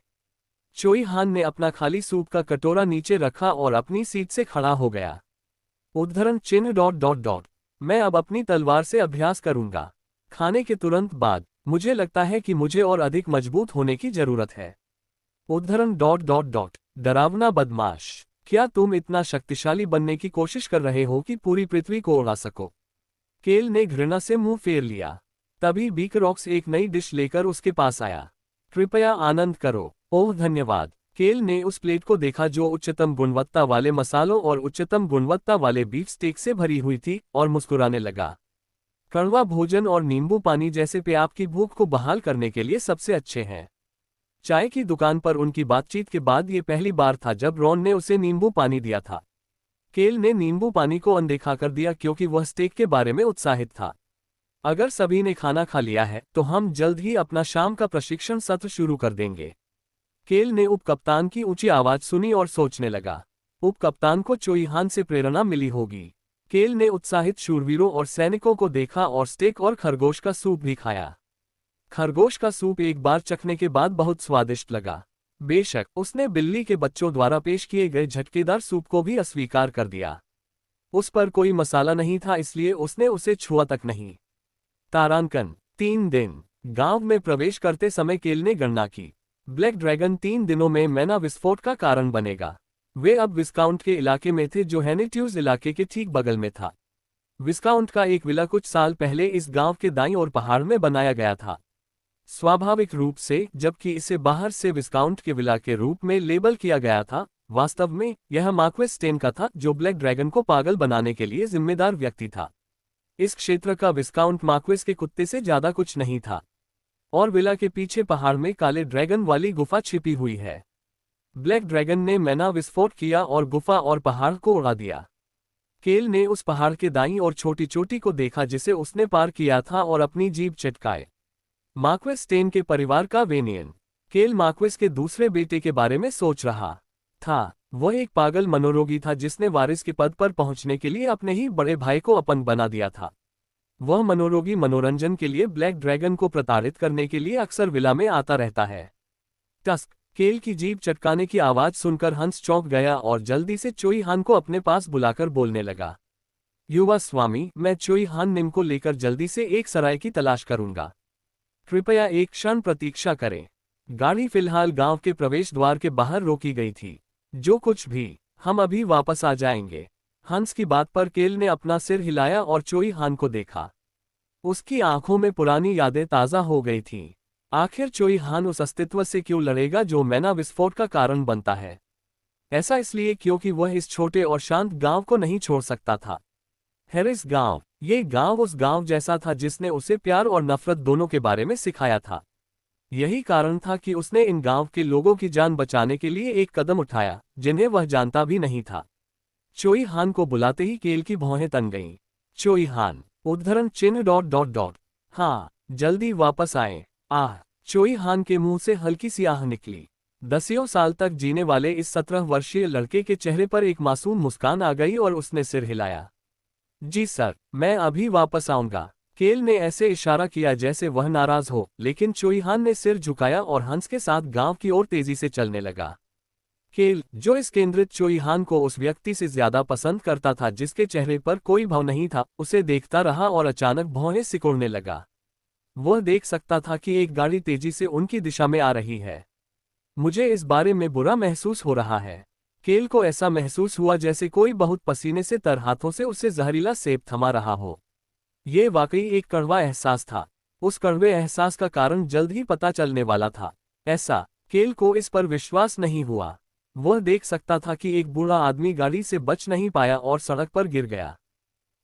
चोई हान ने अपना खाली सूप का कटोरा नीचे रखा और अपनी सीट से खड़ा हो गया। उद्धरण चिन्ह ... मैं अब अपनी तलवार से अभ्यास करूंगा। खाने के तुरंत बाद मुझे लगता है कि मुझे और अधिक मजबूत होने की जरूरत है। उद्धरण ... डरावना बदमाश, क्या तुम इतना शक्तिशाली बनने की कोशिश कर रहे हो कि पूरी पृथ्वी को उड़ा सको? केल ने घृणा से मुंह फेर लिया। तभी बीकरॉक्स एक नई डिश लेकर उसके पास आया। कृपया आनंद करो। ओह धन्यवाद। केल ने उस प्लेट को देखा जो उच्चतम गुणवत्ता वाले मसालों और उच्चतम गुणवत्ता वाले बीफ स्टेक से भरी हुई थी, और मुस्कुराने लगा। कड़वा भोजन और नींबू पानी जैसे पेय आपकी भूख को बहाल करने के लिए सबसे अच्छे हैं। चाय की दुकान पर उनकी बातचीत के बाद ये पहली बार था जब रॉन ने उसे नींबू पानी दिया था। केल ने नींबू पानी को अनदेखा कर दिया क्योंकि वह स्टेक के बारे में उत्साहित था। अगर सभी ने खाना खा लिया है तो हम जल्द ही अपना शाम का प्रशिक्षण सत्र शुरू कर देंगे। केल ने उपकप्तान की ऊंची आवाज सुनी और सोचने लगा। उपकप्तान को चोई हान से प्रेरणा मिली होगी। केल ने उत्साहित शूरवीरों और सैनिकों को देखा और स्टेक और खरगोश का सूप भी खाया। खरगोश का सूप एक बार चखने के बाद बहुत स्वादिष्ट लगा। बेशक उसने बिल्ली के बच्चों द्वारा पेश किए गए झटकेदार सूप को भी अस्वीकार कर दिया। उस पर कोई मसाला नहीं था, इसलिए उसने उसे छुआ तक नहीं। तारांकन 3 दिन। गांव में प्रवेश करते समय केल ने गणना की। ब्लैक ड्रैगन 3 दिनों में मैना विस्फोट का कारण बनेगा। वे अब विस्काउंट के इलाके में थे, जो हैनिट्यूज इलाके के ठीक बगल में था। विस्काउंट का एक विला कुछ साल पहले इस गांव के दाईं ओर पहाड़ में बनाया गया था। स्वाभाविक रूप से, जबकि इसे बाहर से विस्काउंट के विला के रूप में लेबल किया गया था, वास्तव में यह मार्क्वेस स्टेन का था, जो ब्लैक ड्रैगन को पागल बनाने के लिए जिम्मेदार व्यक्ति था। इस क्षेत्र का विस्काउंट मार्क्वेस के कुत्ते से ज्यादा कुछ नहीं था। और विला के पीछे पहाड़ में काले ड्रैगन वाली गुफा छिपी हुई है। ब्लैक ड्रैगन ने मैना विस्फोट किया और गुफा और पहाड़ को उड़ा दिया। केल ने उस पहाड़ के दाईं और छोटी चोटी को देखा जिसे उसने पार किया था और अपनी जीभ चटकाए। मार्क्वेस स्टेन के परिवार का वेनियन। केल मार्क्वेस के दूसरे बेटे के बारे में सोच रहा था। वह एक पागल मनोरोगी था जिसने वारिस के पद पर पहुंचने के लिए अपने ही बड़े भाई को अपन बना दिया था। वह मनोरोगी मनोरंजन के लिए ब्लैक ड्रैगन को प्रताड़ित करने के लिए अक्सर विला में आता रहता है। टस्क। केल की जीभ चटकाने की आवाज सुनकर हंस चौंक गया और जल्दी से चोई हान को अपने पास बुलाकर बोलने लगा। युवा स्वामी, मैं चोई हान निम को लेकर जल्दी से एक सराय की तलाश करूंगा। कृपया एक क्षण प्रतीक्षा करें। गाड़ी फिलहाल गांव के प्रवेश द्वार के बाहर रोकी गई थी। जो कुछ भी, हम अभी वापस आ जाएंगे। हंस की बात पर केल ने अपना सिर हिलाया और चोई हान को देखा। उसकी आंखों में पुरानी यादें ताज़ा हो गई थीं। आखिर चोई हान उस अस्तित्व से क्यों लड़ेगा जो मैना विस्फोट का कारण बनता है? ऐसा इसलिए क्योंकि वह इस छोटे और शांत गांव को नहीं छोड़ सकता था। हैरिस गांव, ये गांव उस गांव जैसा था जिसने उसे प्यार और नफरत दोनों के बारे में सिखाया था। यही कारण था कि उसने इन गांव के लोगों की जान बचाने के लिए एक कदम उठाया, जिन्हें वह जानता भी नहीं था। चोई हान को बुलाते ही केल की भौहें तन गईं। चोई हान, उद्धरण चिन्ह ... हाँ, जल्दी वापस आए। चोई हान के मुंह से हल्की सी आह निकली। दसियों साल तक जीने वाले इस 17 वर्षीय लड़के के चेहरे पर एक मासूम मुस्कान आ गई और उसने सिर हिलाया। जी सर, मैं अभी वापस आऊंगा। केल ने ऐसे इशारा किया जैसे वह नाराज हो, लेकिन चोई हान ने सिर झुकाया और हंस के साथ गांव की ओर तेजी से चलने लगा। केल, जो इस केंद्रित चोई हान को उस व्यक्ति से ज्यादा पसंद करता था जिसके चेहरे पर कोई भाव नहीं था, उसे देखता रहा और अचानक भौहें सिकुड़ने लगा। वह देख सकता था कि एक गाड़ी तेजी से उनकी दिशा में आ रही है। मुझे इस बारे में बुरा महसूस हो रहा है। केल को ऐसा महसूस हुआ जैसे कोई बहुत पसीने से तर हाथों से उसे जहरीला सेब थमा रहा हो। ये वाकई एक कड़वा एहसास था। उस कड़वे एहसास का कारण जल्द ही पता चलने वाला था। ऐसा केल को इस पर विश्वास नहीं हुआ। वह देख सकता था कि एक बूढ़ा आदमी गाड़ी से बच नहीं पाया और सड़क पर गिर गया।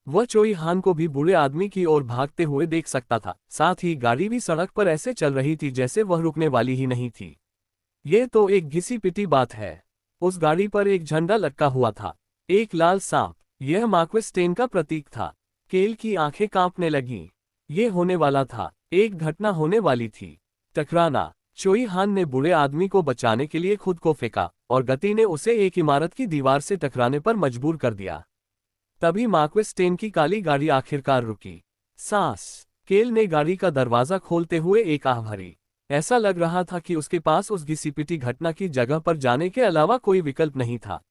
वह चोई हान को भी बूढ़े आदमी की ओर भागते हुए देख सकता था, साथ ही गाड़ी भी सड़क पर ऐसे चल रही थी जैसे वह रुकने वाली ही नहीं थी। ये तो एक घिसी पिटी बात है। उस गाड़ी पर एक झंडा लटका हुआ था, एक लाल सांप। यह मार्क्वेस स्टेन का प्रतीक था। केल की आंखें कांपने लगीं। ये होने वाला था, एक घटना होने वाली थी। टकराना। चोई हान ने बूढ़े आदमी को बचाने के लिए खुद को फेंका और गति ने उसे एक इमारत की दीवार से टकराने पर मजबूर कर दिया। तभी मार्क्वेस स्टेन की काली गाड़ी आखिरकार रुकी। सांस। केल ने गाड़ी का दरवाजा खोलते हुए एक आह भरी। ऐसा लग रहा था कि उसके पास उस घिसी पिटी घटना की जगह पर जाने के अलावा कोई विकल्प नहीं था।